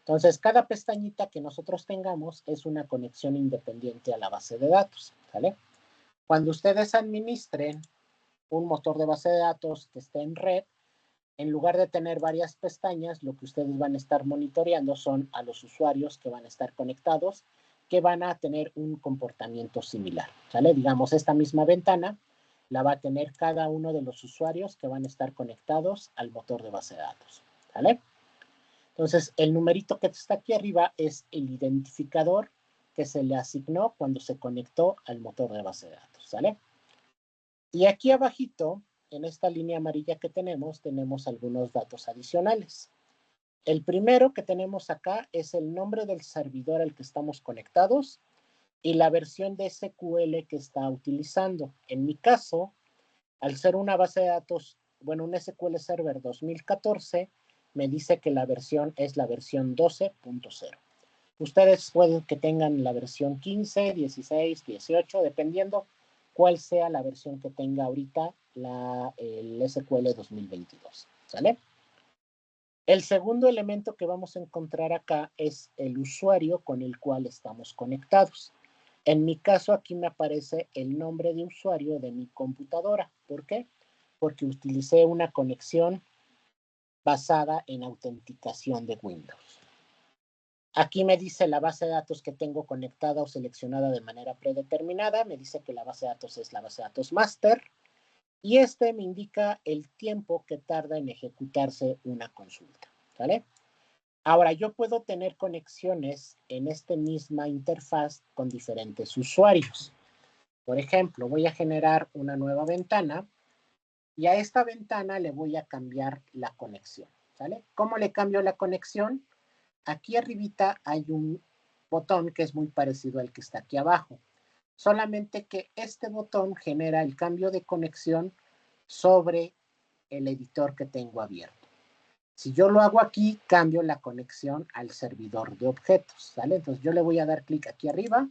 Entonces, cada pestañita que nosotros tengamos es una conexión independiente a la base de datos, ¿sale? Cuando ustedes administren un motor de base de datos que esté en red, en lugar de tener varias pestañas, lo que ustedes van a estar monitoreando son a los usuarios que van a estar conectados, que van a tener un comportamiento similar, ¿sale? Digamos, esta misma ventana la va a tener cada uno de los usuarios que van a estar conectados al motor de base de datos, ¿sale? Entonces, el numerito que está aquí arriba es el identificador que se le asignó cuando se conectó al motor de base de datos, ¿sale? Y aquí abajito, en esta línea amarilla que tenemos algunos datos adicionales. El primero que tenemos acá es el nombre del servidor al que estamos conectados y la versión de SQL que está utilizando. En mi caso, al ser una base de datos, bueno, un SQL Server 2014, me dice que la versión es la versión 12.0. Ustedes pueden que tengan la versión 15, 16, 18, dependiendo cuál sea la versión que tenga ahorita el SQL 2022, ¿sale? El segundo elemento que vamos a encontrar acá es el usuario con el cual estamos conectados. En mi caso, aquí me aparece el nombre de usuario de mi computadora. ¿Por qué? Porque utilicé una conexión basada en autenticación de Windows. Aquí me dice la base de datos que tengo conectada o seleccionada de manera predeterminada. Me dice que la base de datos es la base de datos master. Y este me indica el tiempo que tarda en ejecutarse una consulta, ¿vale? Ahora, yo puedo tener conexiones en esta misma interfaz con diferentes usuarios. Por ejemplo, voy a generar una nueva ventana y a esta ventana le voy a cambiar la conexión, ¿vale? ¿Cómo le cambio la conexión? Aquí arribita hay un botón que es muy parecido al que está aquí abajo. Solamente que este botón genera el cambio de conexión sobre el editor que tengo abierto. Si yo lo hago aquí, cambio la conexión al servidor de objetos, ¿sale? Entonces yo le voy a dar clic aquí arriba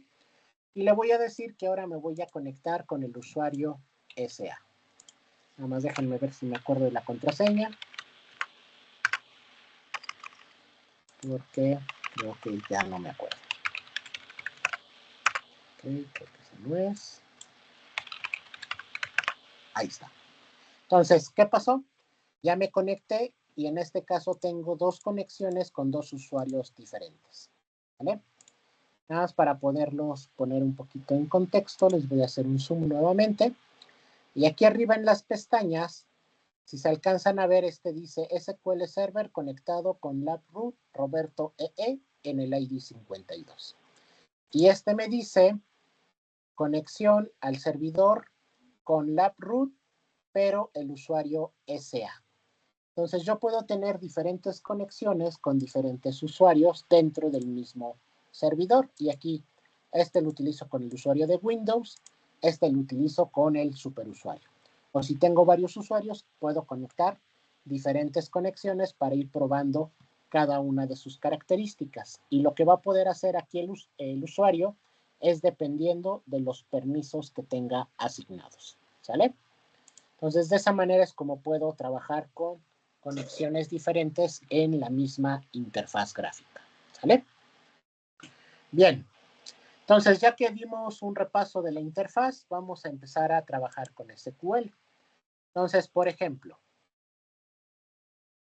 y le voy a decir que ahora me voy a conectar con el usuario SA. Nada más déjenme ver si me acuerdo de la contraseña. Porque creo que ya no me acuerdo. Ok, creo que ese no es. Ahí está. Entonces, ¿qué pasó? Ya me conecté y en este caso tengo dos conexiones con dos usuarios diferentes, ¿vale? Nada más para poderlos poner un poquito en contexto, les voy a hacer un zoom nuevamente. Y aquí arriba en las pestañas, si se alcanzan a ver, dice SQL Server conectado con LabRoot Roberto EE en el ID 52. Y me dice conexión al servidor con LabRoot, pero el usuario SA. Entonces yo puedo tener diferentes conexiones con diferentes usuarios dentro del mismo servidor. Y aquí lo utilizo con el usuario de Windows, lo utilizo con el superusuario. O si tengo varios usuarios, puedo conectar diferentes conexiones para ir probando cada una de sus características. Y lo que va a poder hacer aquí el usuario es dependiendo de los permisos que tenga asignados, ¿sale? Entonces, de esa manera es como puedo trabajar con conexiones diferentes en la misma interfaz gráfica, ¿sale? Bien, entonces ya que dimos un repaso de la interfaz, vamos a empezar a trabajar con SQL. Entonces, por ejemplo,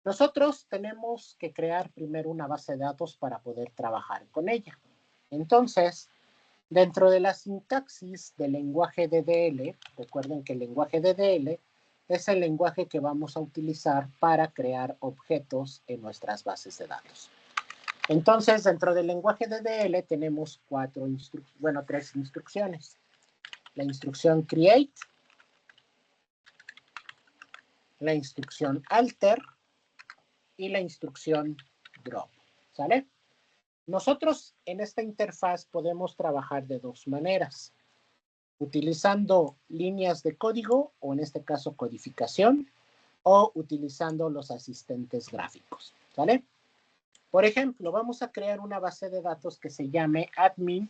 nosotros tenemos que crear primero una base de datos para poder trabajar con ella. Entonces, dentro de la sintaxis del lenguaje DDL, recuerden que el lenguaje DDL es el lenguaje que vamos a utilizar para crear objetos en nuestras bases de datos. Entonces, dentro del lenguaje DDL tenemos tres instrucciones. La instrucción create, la instrucción alter y la instrucción drop, ¿sale? Nosotros en esta interfaz podemos trabajar de dos maneras. Utilizando líneas de código, o en este caso codificación, o utilizando los asistentes gráficos, ¿vale? Por ejemplo, vamos a crear una base de datos que se llame admin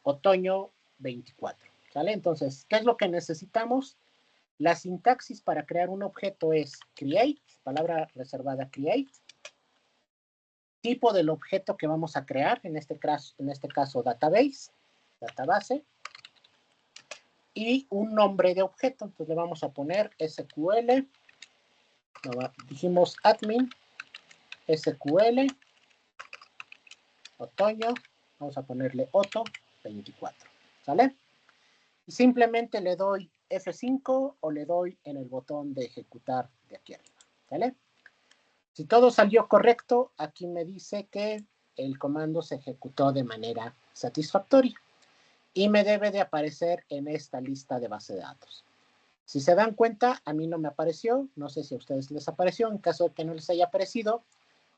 otoño 24, ¿vale? Entonces, ¿qué es lo que necesitamos? La sintaxis para crear un objeto es create, palabra reservada create, tipo del objeto que vamos a crear, en este caso database, y un nombre de objeto. Entonces le vamos a poner SQL, dijimos admin, SQL, otoño, vamos a ponerle Otto 24, ¿sale? Y simplemente le doy F5 o le doy en el botón de ejecutar de aquí arriba, ¿sale? Si todo salió correcto, aquí me dice que el comando se ejecutó de manera satisfactoria y me debe de aparecer en esta lista de base de datos. Si se dan cuenta, a mí no me apareció, no sé si a ustedes les apareció. En caso de que no les haya aparecido,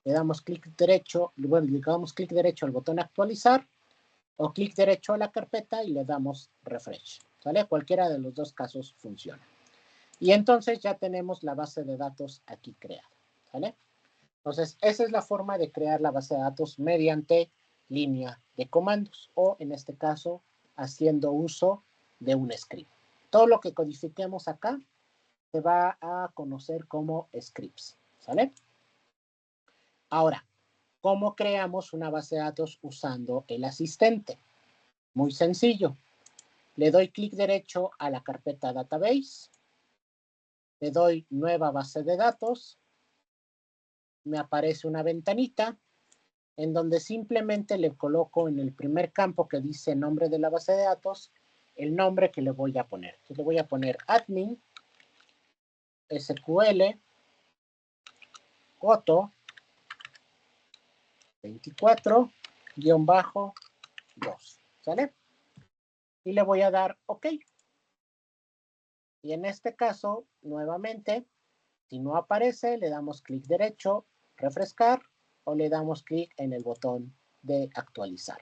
le damos clic derecho, bueno, le damos clic derecho al botón actualizar o clic derecho a la carpeta y le damos refresh, ¿vale? Cualquiera de los dos casos funciona. Y entonces ya tenemos la base de datos aquí creada, ¿vale? Entonces, esa es la forma de crear la base de datos mediante línea de comandos o, en este caso, haciendo uso de un script. Todo lo que codifiquemos acá se va a conocer como scripts, ¿sale? Ahora, ¿cómo creamos una base de datos usando el asistente? Muy sencillo. Le doy clic derecho a la carpeta database, le doy nueva base de datos, me aparece una ventanita en donde simplemente le coloco en el primer campo que dice nombre de la base de datos, el nombre que le voy a poner. Entonces le voy a poner admin, SQL, Otto, 24, -2, ¿sale? Y le voy a dar OK. Y en este caso, nuevamente, si no aparece, le damos clic derecho, refrescar, o le damos clic en el botón de actualizar.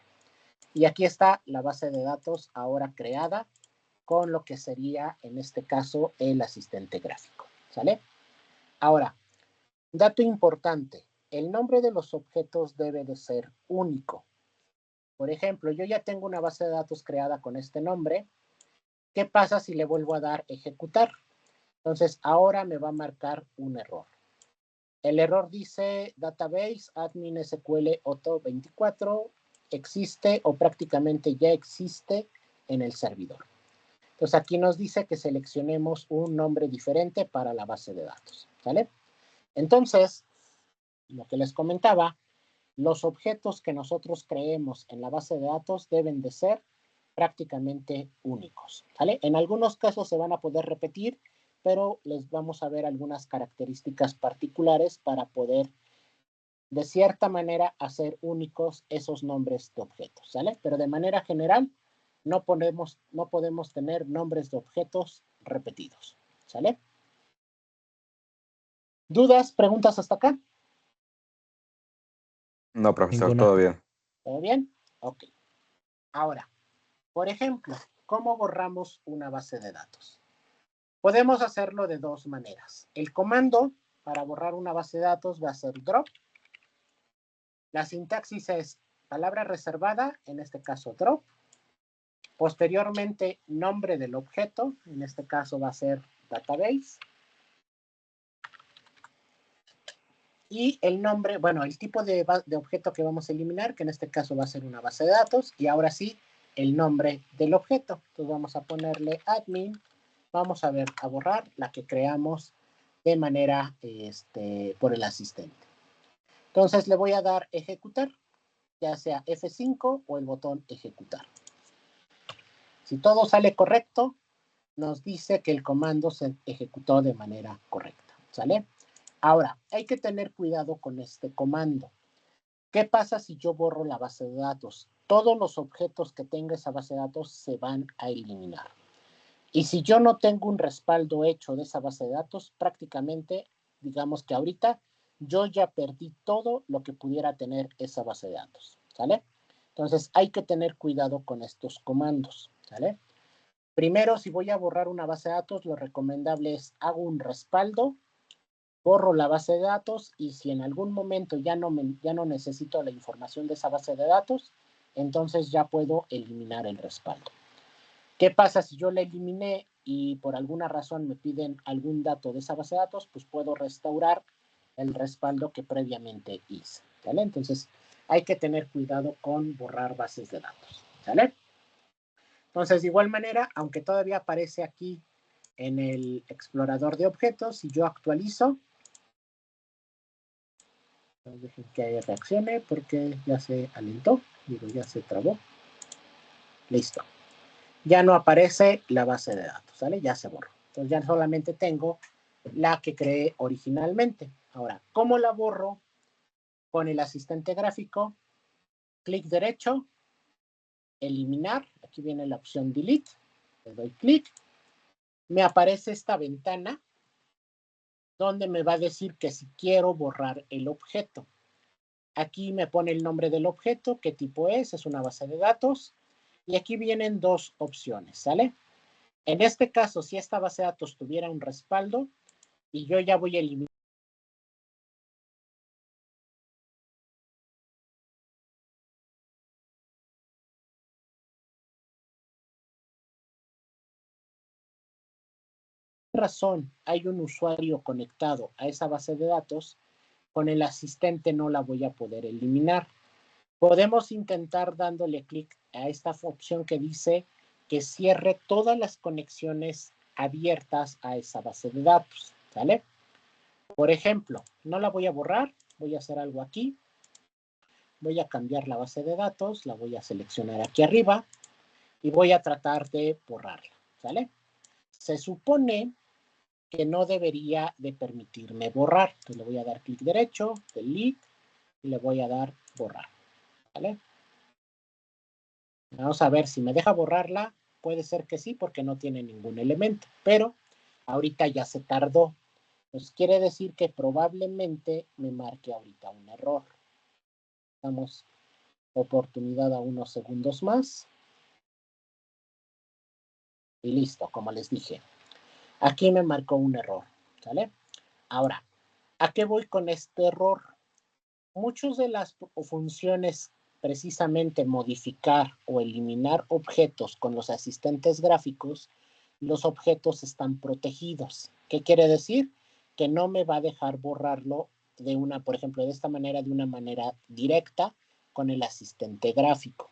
Y aquí está la base de datos ahora creada con lo que sería, en este caso, el asistente gráfico, ¿sale? Ahora, dato importante, el nombre de los objetos debe de ser único. Por ejemplo, yo ya tengo una base de datos creada con este nombre. ¿Qué pasa si le vuelvo a dar ejecutar? Entonces, ahora me va a marcar un error. El error dice database admin SQL Otto 24 existe o prácticamente ya existe en el servidor. Entonces aquí nos dice que seleccionemos un nombre diferente para la base de datos, ¿vale? Entonces, lo que les comentaba, los objetos que nosotros creemos en la base de datos deben de ser prácticamente únicos, ¿vale? En algunos casos se van a poder repetir, pero les vamos a ver algunas características particulares para poder, de cierta manera, hacer únicos esos nombres de objetos, ¿sale? Pero de manera general, no podemos tener nombres de objetos repetidos, ¿sale? ¿Dudas, preguntas hasta acá? No, profesor, Ninguna. todo bien. ¿Todo bien? Ok. Ahora, por ejemplo, ¿cómo borramos una base de datos? Podemos hacerlo de dos maneras. El comando para borrar una base de datos va a ser drop. La sintaxis es palabra reservada, en este caso drop. Posteriormente, nombre del objeto, en este caso va a ser database. Y el nombre, bueno, el tipo de objeto que vamos a eliminar, que en este caso va a ser una base de datos. Y ahora sí, el nombre del objeto. Entonces vamos a ponerle admin. Vamos a borrar la que creamos de manera por el asistente. Entonces le voy a dar ejecutar, ya sea F5 o el botón ejecutar. Si todo sale correcto, nos dice que el comando se ejecutó de manera correcta, ¿sale? Ahora, hay que tener cuidado con este comando. ¿Qué pasa si yo borro la base de datos? Todos los objetos que tenga esa base de datos se van a eliminar. Y si yo no tengo un respaldo hecho de esa base de datos, prácticamente, digamos que ahorita, yo ya perdí todo lo que pudiera tener esa base de datos, ¿sale? Entonces, hay que tener cuidado con estos comandos, ¿sale? Primero, si voy a borrar una base de datos, lo recomendable es hago un respaldo, borro la base de datos y si en algún momento ya no necesito la información de esa base de datos, entonces ya puedo eliminar el respaldo. ¿Qué pasa si yo la eliminé y por alguna razón me piden algún dato de esa base de datos? Pues puedo restaurar el respaldo que previamente hice, ¿Vale? Entonces, hay que tener cuidado con borrar bases de datos. ¿Vale? Entonces, de igual manera, aunque todavía aparece aquí en el explorador de objetos, si yo actualizo, dejen que reaccione porque ya se alentó, digo, ya se trabó. Listo. Ya no aparece la base de datos, ¿vale? Ya se borró. Entonces ya solamente tengo la que creé originalmente. Ahora, ¿cómo la borro? Con el asistente gráfico, clic derecho, eliminar, aquí viene la opción delete, le doy clic, me aparece esta ventana donde me va a decir que si quiero borrar el objeto. Aquí me pone el nombre del objeto, qué tipo es una base de datos, y aquí vienen dos opciones, ¿sale? En este caso, si esta base de datos tuviera un respaldo, y yo ya voy a eliminar razón hay un usuario conectado a esa base de datos, con el asistente no la voy a poder eliminar. Podemos intentar dándole clic a esta opción que dice que cierre todas las conexiones abiertas a esa base de datos, ¿vale? Por ejemplo, no la voy a borrar, voy a hacer algo aquí. Voy a cambiar la base de datos, la voy a seleccionar aquí arriba y voy a tratar de borrarla, ¿vale? Se supone que no debería de permitirme borrar. Entonces le voy a dar clic derecho, delete, y le voy a dar borrar, ¿vale? Vamos a ver si me deja borrarla. Puede ser que sí, porque no tiene ningún elemento, pero ahorita ya se tardó. Pues quiere decir que probablemente me marque ahorita un error. Damos oportunidad a unos segundos más. Y listo, como les dije. Aquí me marcó un error, ¿vale? Ahora, ¿a qué voy con este error? Muchas de las funciones, precisamente modificar o eliminar objetos con los asistentes gráficos, los objetos están protegidos. ¿Qué quiere decir? Que no me va a dejar borrarlo de una, por ejemplo, de esta manera, de una manera directa con el asistente gráfico.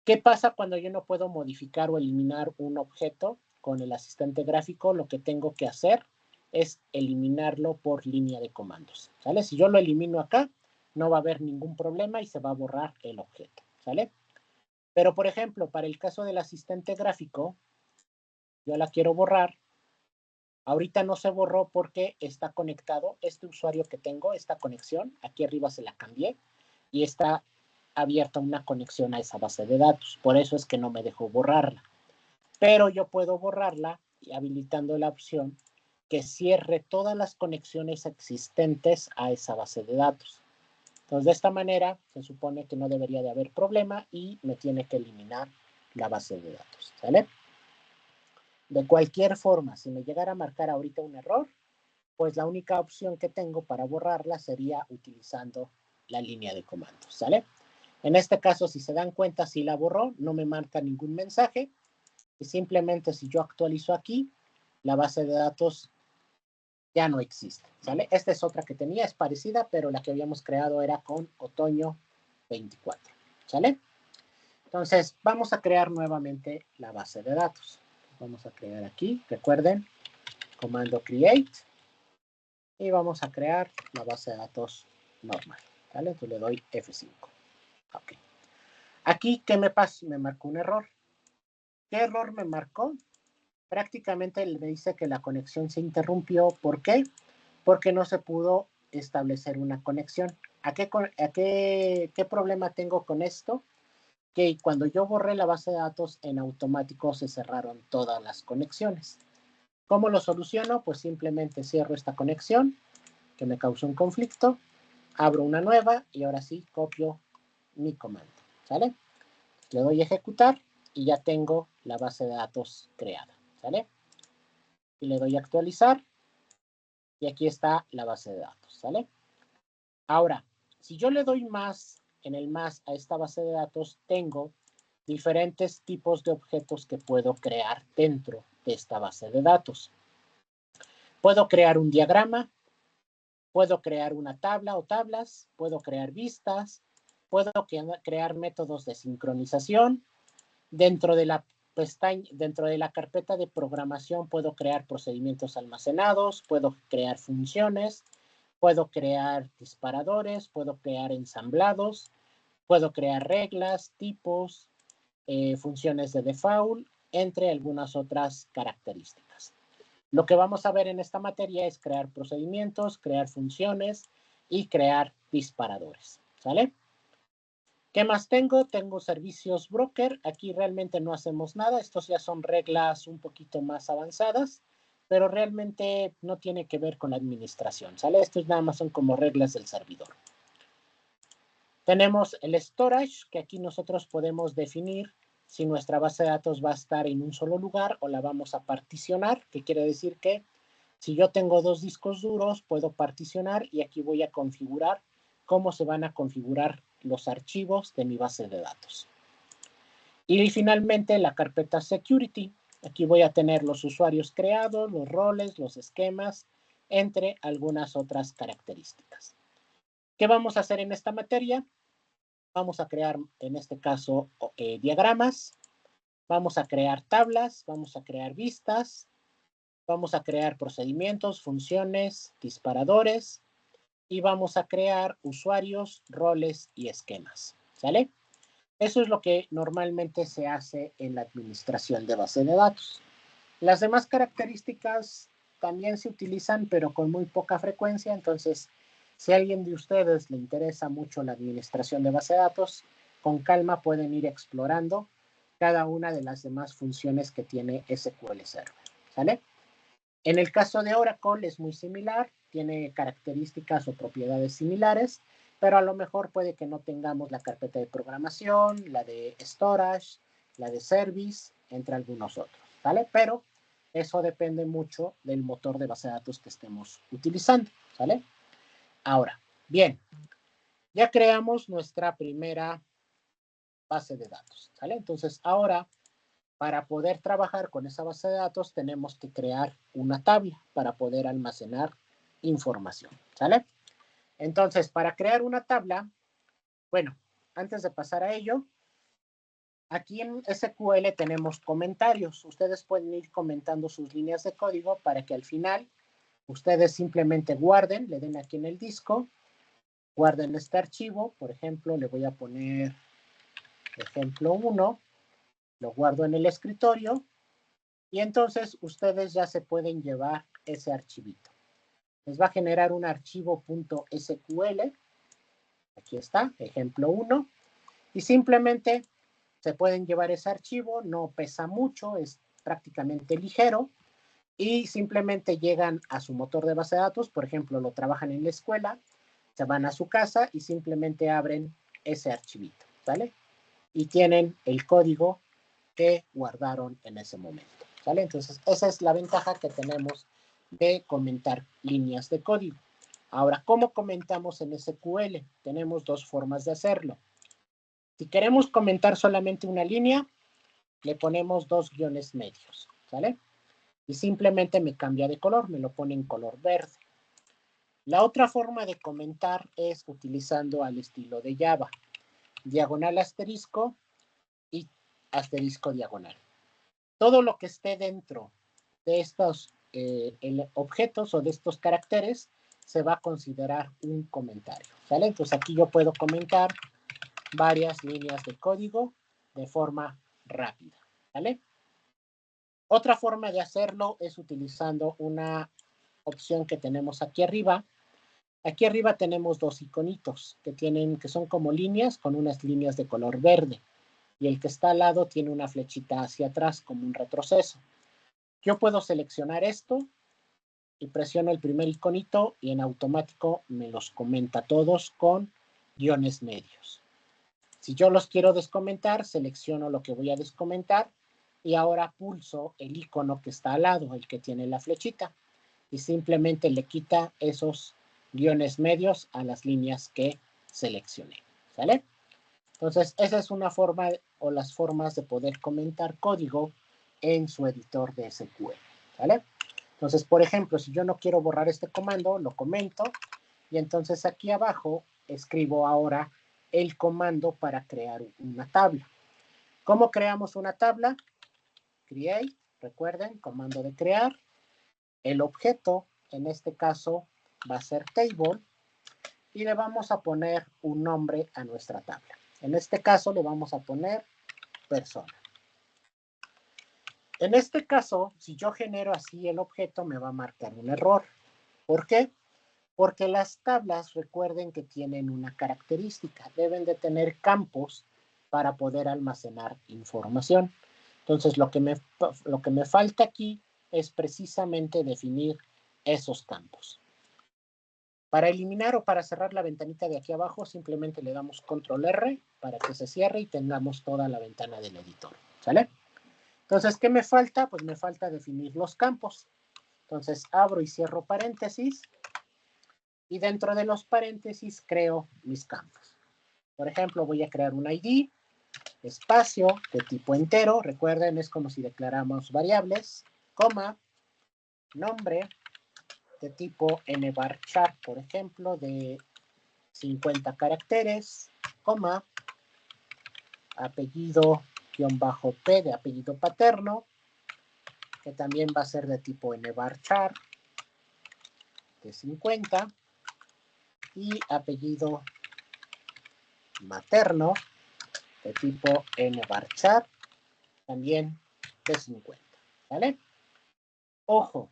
¿Qué pasa cuando yo no puedo modificar o eliminar un objeto con el asistente gráfico? Lo que tengo que hacer es eliminarlo por línea de comandos, ¿sale? Si yo lo elimino acá, no va a haber ningún problema y se va a borrar el objeto, ¿sale? Pero, por ejemplo, para el caso del asistente gráfico, yo la quiero borrar. Ahorita no se borró porque está conectado. Este usuario que tengo, esta conexión, aquí arriba se la cambié y está abierta una conexión a esa base de datos. Por eso es que no me dejó borrarla. Pero yo puedo borrarla habilitando la opción que cierre todas las conexiones existentes a esa base de datos. Entonces, de esta manera, se supone que no debería de haber problema y me tiene que eliminar la base de datos, ¿sale? De cualquier forma, si me llegara a marcar ahorita un error, pues la única opción que tengo para borrarla sería utilizando la línea de comandos, ¿sale? En este caso, si se dan cuenta, si la borró, no me marca ningún mensaje y simplemente si yo actualizo aquí, la base de datos ya no existe, ¿sale? Esta es otra que tenía, es parecida, pero la que habíamos creado era con otoño 24, ¿sale? Entonces, vamos a crear nuevamente la base de datos. Vamos a crear aquí, recuerden, comando create, y vamos a crear la base de datos normal, ¿vale? Entonces le doy F5. Ok. Aquí, ¿qué me pasa? Me marcó un error. ¿Qué error me marcó? Prácticamente me dice que la conexión se interrumpió. ¿Por qué? Porque no se pudo establecer una conexión. ¿Qué problema tengo con esto? Que cuando yo borré la base de datos, en automático se cerraron todas las conexiones. ¿Cómo lo soluciono? Pues simplemente cierro esta conexión que me causó un conflicto, abro una nueva y ahora sí copio mi comando, ¿sale? Le doy a ejecutar y ya tengo la base de datos creada, ¿sale? Y le doy a actualizar y aquí está la base de datos, ¿sale? Ahora, si yo le doy más, en el más a esta base de datos, tengo diferentes tipos de objetos que puedo crear dentro de esta base de datos. Puedo crear un diagrama, Puedo crear una tabla o tablas, puedo crear vistas, puedo crear métodos de sincronización. Dentro de la dentro de la carpeta de programación puedo crear procedimientos almacenados, puedo crear funciones, puedo crear disparadores, puedo crear ensamblados, puedo crear reglas, tipos, funciones de default, entre algunas otras características. Lo que vamos a ver en esta materia es crear procedimientos, crear funciones y crear disparadores, ¿sale? ¿Qué más tengo? Tengo servicios broker. Aquí realmente no hacemos nada. Estos ya son reglas un poquito más avanzadas, pero realmente no tiene que ver con la administración, ¿sale? Estos nada más son como reglas del servidor. Tenemos el storage, que aquí nosotros podemos definir si nuestra base de datos va a estar en un solo lugar o la vamos a particionar, que quiere decir que si yo tengo 2 discos duros, puedo particionar y aquí voy a configurar cómo se van a configurar los archivos de mi base de datos. Y finalmente la carpeta Security. Aquí voy a tener los usuarios creados, los roles, los esquemas, entre algunas otras características. ¿Qué vamos a hacer en esta materia? Vamos a crear, en este caso, diagramas. Vamos a crear tablas, vamos a crear vistas, vamos a crear procedimientos, funciones, disparadores, y vamos a crear usuarios, roles y esquemas, ¿sale? Eso es lo que normalmente se hace en la administración de base de datos. Las demás características también se utilizan, pero con muy poca frecuencia. Entonces, si a alguien de ustedes le interesa mucho la administración de base de datos, con calma pueden ir explorando cada una de las demás funciones que tiene SQL Server, ¿sale? En el caso de Oracle es muy similar, tiene características o propiedades similares, pero a lo mejor puede que no tengamos la carpeta de programación, la de storage, la de service, entre algunos otros, ¿vale? Pero eso depende mucho del motor de base de datos que estemos utilizando, ¿vale? Ahora, bien, ya creamos nuestra primera base de datos, ¿vale? Entonces, ahora, para poder trabajar con esa base de datos, tenemos que crear una tabla para poder almacenar información, ¿sale? Entonces, para crear una tabla, bueno, antes de pasar a ello, aquí en SQL tenemos comentarios. Ustedes pueden ir comentando sus líneas de código para que al final ustedes simplemente guarden, le den aquí en el disco, guarden este archivo. Por ejemplo, le voy a poner ejemplo 1, lo guardo en el escritorio y entonces ustedes ya se pueden llevar ese archivito. Les va a generar un archivo .sql. Aquí está, ejemplo 1. Y simplemente se pueden llevar ese archivo, no pesa mucho, es prácticamente ligero. Y simplemente llegan a su motor de base de datos, por ejemplo, lo trabajan en la escuela, se van a su casa y simplemente abren ese archivito, ¿vale? Y tienen el código que guardaron en ese momento, ¿vale? Entonces, esa es la ventaja que tenemos de comentar líneas de código. Ahora, ¿cómo comentamos en SQL? Tenemos 2 formas de hacerlo. Si queremos comentar solamente una línea, le ponemos 2 guiones medios, ¿vale? Y simplemente me cambia de color, me lo pone en color verde. La otra forma de comentar es utilizando al estilo de Java, diagonal asterisco y asterisco diagonal. Todo lo que esté dentro de estos objetos o de estos caracteres se va a considerar un comentario, ¿vale? Entonces aquí yo puedo comentar varias líneas de código de forma rápida, ¿vale? Otra forma de hacerlo es utilizando una opción que tenemos aquí arriba. Aquí arriba tenemos 2 iconitos que son como líneas con unas líneas de color verde. Y el que está al lado tiene una flechita hacia atrás como un retroceso. Yo puedo seleccionar esto y presiono el primer iconito y en automático me los comenta todos con guiones medios. Si yo los quiero descomentar, selecciono lo que voy a descomentar y ahora pulso el icono que está al lado, el que tiene la flechita, y simplemente le quita esos guiones medios a las líneas que seleccioné, ¿sale? Entonces, esa es una forma o las formas de poder comentar código en su editor de SQL, ¿vale? Entonces, por ejemplo, si yo no quiero borrar este comando, lo comento Y entonces aquí abajo escribo ahora el comando para crear una tabla. ¿Cómo creamos una tabla? Create, recuerden, comando de crear. El objeto, en este caso, va a ser table. Y le vamos a poner un nombre a nuestra tabla. En este caso le vamos a poner persona. En este caso, si yo genero así el objeto, me va a marcar un error. ¿Por qué? Porque las tablas, recuerden que tienen una característica. Deben de tener campos para poder almacenar información. Entonces, lo que me falta aquí es precisamente definir esos campos. Para eliminar o para cerrar la ventanita de aquí abajo, simplemente le damos Control R para que se cierre y tengamos toda la ventana del editor. ¿Sale? Entonces, ¿qué me falta? Pues me falta definir los campos. Entonces, abro y cierro paréntesis. Y dentro de los paréntesis creo mis campos. Por ejemplo, voy a crear un ID, espacio de tipo entero. Recuerden, es como si declaramos variables, coma, nombre de tipo nvarchar, por ejemplo, de 50 caracteres, coma, apellido -p de apellido paterno, que también va a ser de tipo nvarchar de 50, y apellido materno de tipo nvarchar también de 50, ¿vale? Ojo,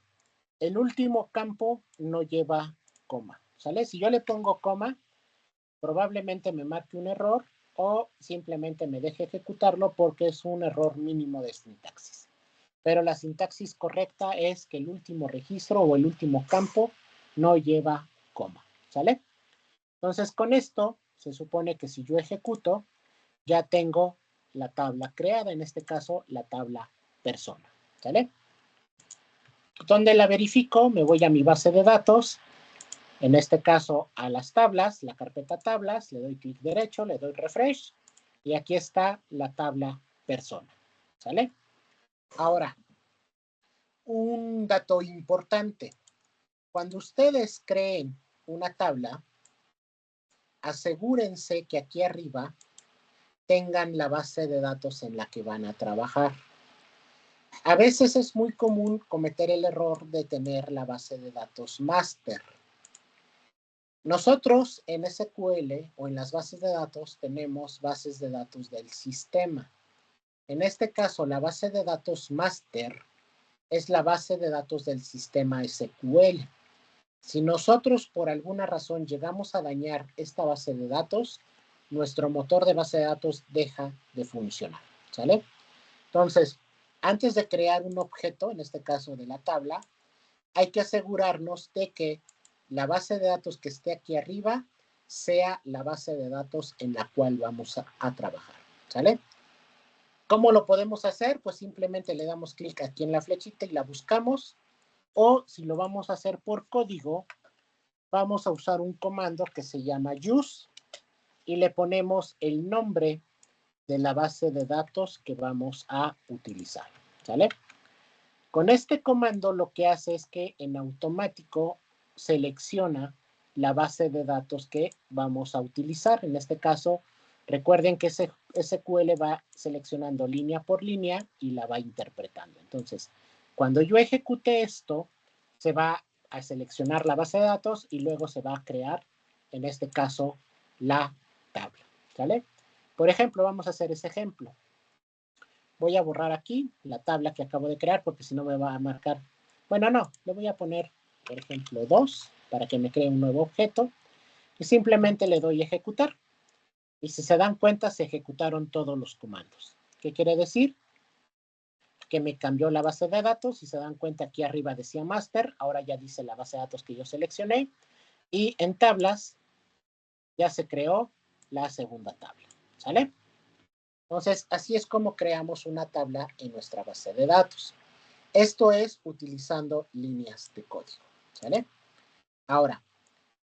el último campo no lleva coma, ¿sale? Si yo le pongo coma, probablemente me marque un error o simplemente me deje ejecutarlo porque es un error mínimo de sintaxis. Pero la sintaxis correcta es que el último registro o el último campo no lleva coma, ¿sale? Entonces, con esto se supone que si yo ejecuto, ya tengo la tabla creada, en este caso la tabla persona, ¿sale? ¿Dónde la verifico? Me voy a mi base de datos, en este caso a las tablas, la carpeta tablas, le doy clic derecho, le doy refresh y aquí está la tabla persona, ¿sale? Ahora, un dato importante. Cuando ustedes creen una tabla, asegúrense que aquí arriba tengan la base de datos en la que van a trabajar. A veces es muy común cometer el error de tener la base de datos master. Nosotros en SQL o en las bases de datos tenemos bases de datos del sistema. En este caso, la base de datos master es la base de datos del sistema SQL. Si nosotros por alguna razón llegamos a dañar esta base de datos, nuestro motor de base de datos deja de funcionar, ¿sale? Entonces, antes de crear un objeto, en este caso de la tabla, hay que asegurarnos de que la base de datos que esté aquí arriba sea la base de datos en la cual vamos a trabajar, ¿sale? ¿Cómo lo podemos hacer? Pues simplemente le damos clic aquí en la flechita y la buscamos, o si lo vamos a hacer por código, vamos a usar un comando que se llama use y le ponemos el nombre de la base de datos que vamos a utilizar, ¿sale? Con este comando lo que hace es que en automático selecciona la base de datos que vamos a utilizar. En este caso, recuerden que SQL va seleccionando línea por línea y la va interpretando. Entonces, cuando yo ejecute esto, se va a seleccionar la base de datos y luego se va a crear, en este caso, la tabla, ¿sale? Por ejemplo, vamos a hacer ese ejemplo. Voy a borrar aquí la tabla que acabo de crear porque si no me va a marcar. Bueno, no, le voy a poner, por ejemplo, 2 para que me cree un nuevo objeto y simplemente le doy ejecutar. Y si se dan cuenta, se ejecutaron todos los comandos. ¿Qué quiere decir? Que me cambió la base de datos. Si se dan cuenta, aquí arriba decía master, ahora ya dice la base de datos que yo seleccioné. Y en tablas ya se creó la segunda tabla. ¿Sale? Entonces, así es como creamos una tabla en nuestra base de datos. Esto es utilizando líneas de código, ¿sale? Ahora,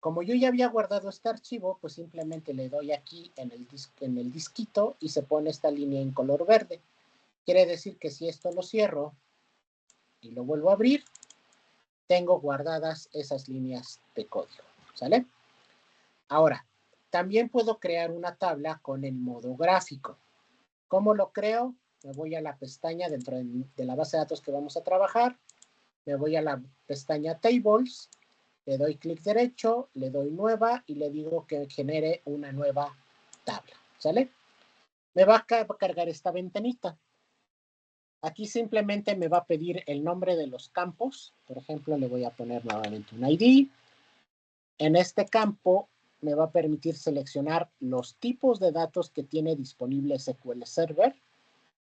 como yo ya había guardado este archivo, pues simplemente le doy aquí en el disquito y se pone esta línea en color verde. Quiere decir que si esto lo cierro y lo vuelvo a abrir, tengo guardadas esas líneas de código, ¿sale? Ahora, también puedo crear una tabla con el modo gráfico. ¿Cómo lo creo? Me voy a la pestaña dentro de la base de datos que vamos a trabajar. Me voy a la pestaña Tables, le doy clic derecho, le doy nueva y le digo que genere una nueva tabla. ¿Sale? Me va a cargar esta ventanita. Aquí simplemente me va a pedir el nombre de los campos. Por ejemplo, le voy a poner nuevamente un ID. En este campo me va a permitir seleccionar los tipos de datos que tiene disponible SQL Server.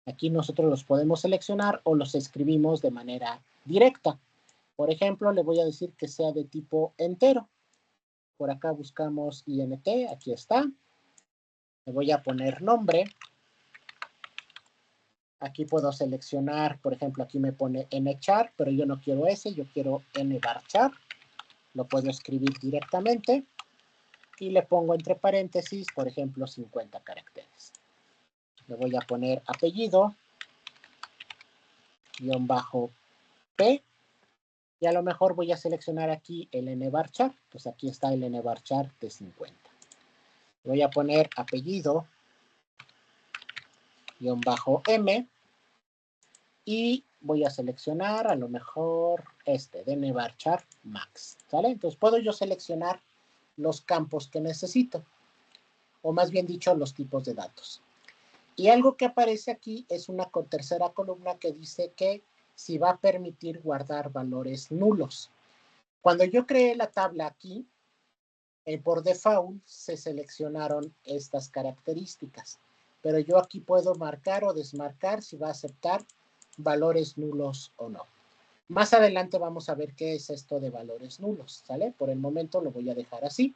Aquí nosotros los podemos seleccionar o los escribimos de manera directa. Por ejemplo, le voy a decir que sea de tipo entero. Por acá buscamos INT, aquí está. Le voy a poner nombre. Aquí puedo seleccionar, por ejemplo, aquí me pone nchar, pero yo no quiero ese, yo quiero nvarchar. Lo puedo escribir directamente. Y le pongo entre paréntesis, por ejemplo, 50 caracteres. Le voy a poner apellido, _p, y a lo mejor voy a seleccionar aquí el nvarchar, pues aquí está el nvarchar de 50. Voy a poner apellido, _m, y voy a seleccionar a lo mejor dnvarchar max, ¿sale? Entonces puedo yo seleccionar los campos que necesito, o más bien dicho, los tipos de datos. Y algo que aparece aquí es una tercera columna que dice que si va a permitir guardar valores nulos. Cuando yo creé la tabla aquí, por default se seleccionaron estas características, pero yo aquí puedo marcar o desmarcar si va a aceptar valores nulos o no. Más adelante vamos a ver qué es esto de valores nulos, ¿sale? Por el momento lo voy a dejar así.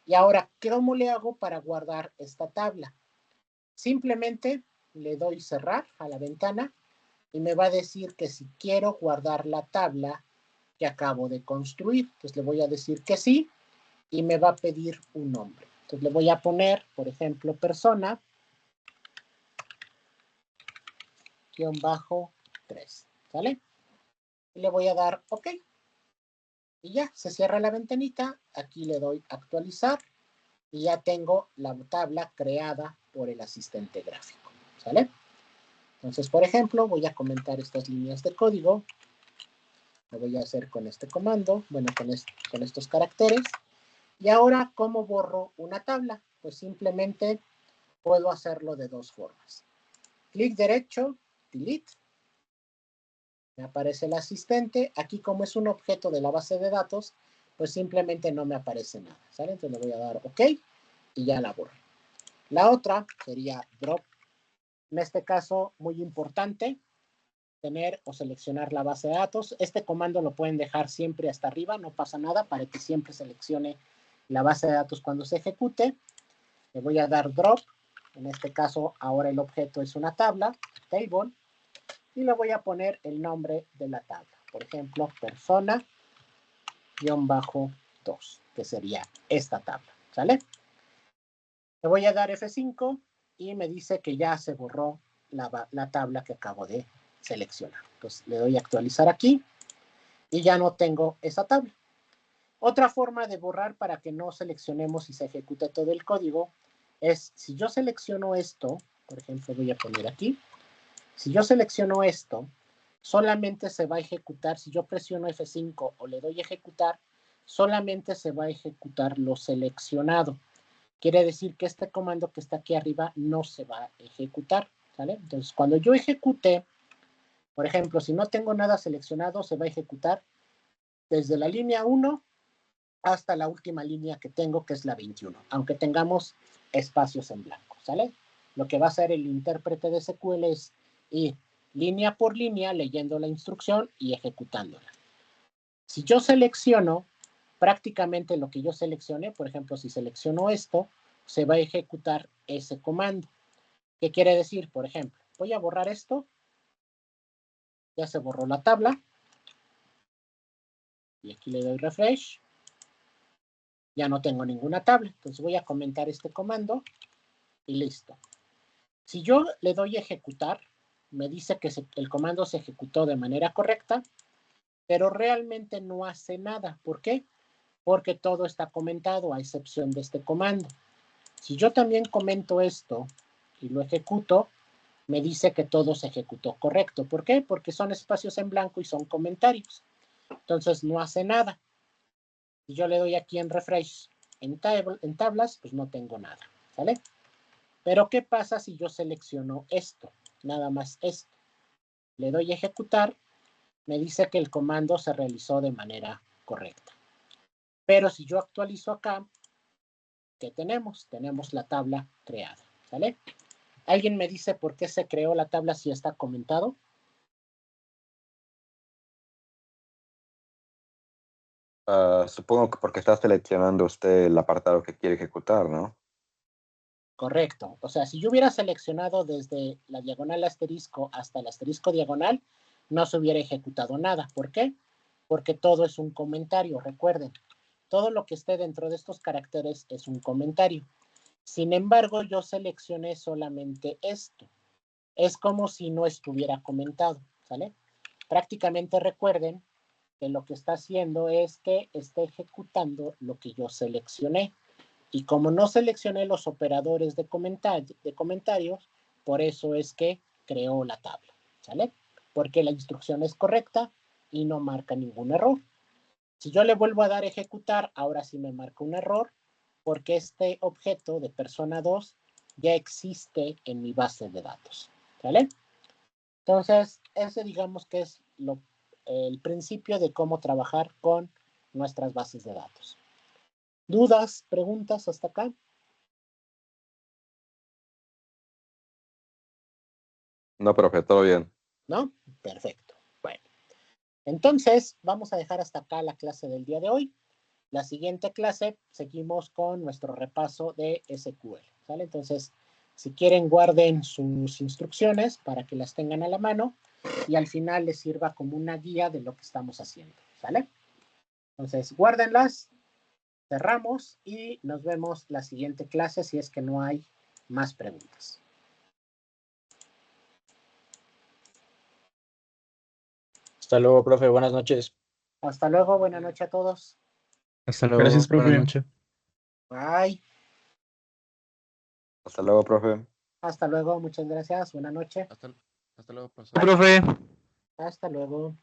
Y ahora, ¿cómo le hago para guardar esta tabla? Simplemente le doy cerrar a la ventana y me va a decir que si quiero guardar la tabla que acabo de construir. Entonces le voy a decir que sí y me va a pedir un nombre. Entonces le voy a poner, por ejemplo, persona -3, ¿sale? Y le voy a dar OK. Y ya, se cierra la ventanita. Aquí le doy actualizar y ya tengo la tabla creada por el asistente gráfico, ¿sale? Entonces, por ejemplo, voy a comentar estas líneas de código. Lo voy a hacer con este comando, bueno, con estos caracteres. Y ahora, ¿cómo borro una tabla? Pues simplemente puedo hacerlo de dos formas. Clic derecho, delete. Me aparece el asistente. Aquí, como es un objeto de la base de datos, pues simplemente no me aparece nada, ¿sale? Entonces le voy a dar OK y ya la borro. La otra sería drop. En este caso, muy importante, tener o seleccionar la base de datos. Este comando lo pueden dejar siempre hasta arriba, no pasa nada, para que siempre seleccione la base de datos cuando se ejecute. Le voy a dar drop. En este caso, ahora el objeto es una tabla, table, y le voy a poner el nombre de la tabla. Por ejemplo, persona-2, que sería esta tabla, ¿sale? Le voy a dar F5 y me dice que ya se borró la tabla que acabo de seleccionar. Entonces le doy a actualizar aquí y ya no tengo esa tabla. Otra forma de borrar para que no seleccionemos y se ejecute todo el código es, si yo selecciono esto, por ejemplo voy a poner aquí, si yo selecciono esto, solamente se va a ejecutar, si yo presiono F5 o le doy a ejecutar, solamente se va a ejecutar lo seleccionado. Quiere decir que este comando que está aquí arriba no se va a ejecutar, ¿sale? Entonces, cuando yo ejecute, por ejemplo, si no tengo nada seleccionado, se va a ejecutar desde la línea 1 hasta la última línea que tengo, que es la 21, aunque tengamos espacios en blanco, ¿sale? Lo que va a hacer el intérprete de SQL es ir línea por línea leyendo la instrucción y ejecutándola. Si yo selecciono prácticamente lo que yo seleccioné, por ejemplo, si selecciono esto, se va a ejecutar ese comando. ¿Qué quiere decir? Por ejemplo, voy a borrar esto. Ya se borró la tabla. Y aquí le doy refresh. Ya no tengo ninguna tabla. Entonces voy a comentar este comando y listo. Si yo le doy a ejecutar, me dice que el comando se ejecutó de manera correcta, pero realmente no hace nada. ¿Por qué? porque todo está comentado a excepción de este comando. Si yo también comento esto y lo ejecuto, me dice que todo se ejecutó correcto. ¿Por qué? Porque son espacios en blanco y son comentarios. Entonces no hace nada. Si yo le doy aquí en refresh en tablas, pues no tengo nada, ¿sale? Pero ¿qué pasa si yo selecciono esto? Nada más esto. Le doy a ejecutar, me dice que el comando se realizó de manera correcta. Pero si yo actualizo acá, ¿qué tenemos? Tenemos la tabla creada, ¿sale? ¿Alguien me dice por qué se creó la tabla si está comentado? Supongo que porque está seleccionando usted el apartado que quiere ejecutar, ¿no? Correcto. O sea, si yo hubiera seleccionado desde la diagonal asterisco hasta el asterisco diagonal, no se hubiera ejecutado nada. ¿Por qué? Porque todo es un comentario. Recuerden, todo lo que esté dentro de estos caracteres es un comentario. Sin embargo, yo seleccioné solamente esto. Es como si no estuviera comentado, ¿sale? Prácticamente recuerden que lo que está haciendo es que está ejecutando lo que yo seleccioné. Y como no seleccioné los operadores de comentarios, por eso es que creó la tabla, ¿sale? Porque la instrucción es correcta y no marca ningún error. Si yo le vuelvo a dar a ejecutar, ahora sí me marca un error, porque este objeto de persona 2 ya existe en mi base de datos, ¿sale? Entonces, ese digamos que es el principio de cómo trabajar con nuestras bases de datos. ¿Dudas, preguntas hasta acá? No, profe, todo bien. ¿No? Perfecto. Bueno, entonces vamos a dejar hasta acá la clase del día de hoy. La siguiente clase seguimos con nuestro repaso de SQL, ¿sale? Entonces, si quieren, guarden sus instrucciones para que las tengan a la mano y al final les sirva como una guía de lo que estamos haciendo, ¿sale? Entonces, guárdenlas, cerramos y nos vemos la siguiente clase si es que no hay más preguntas. Hasta luego, profe. Buenas noches. Hasta luego, buena noche a todos. Hasta luego. Gracias, profe. Buenas noches. Bye. Hasta luego, profe. Hasta luego, muchas gracias. Buena noche. Hasta luego, profesor. Profe. Hasta luego.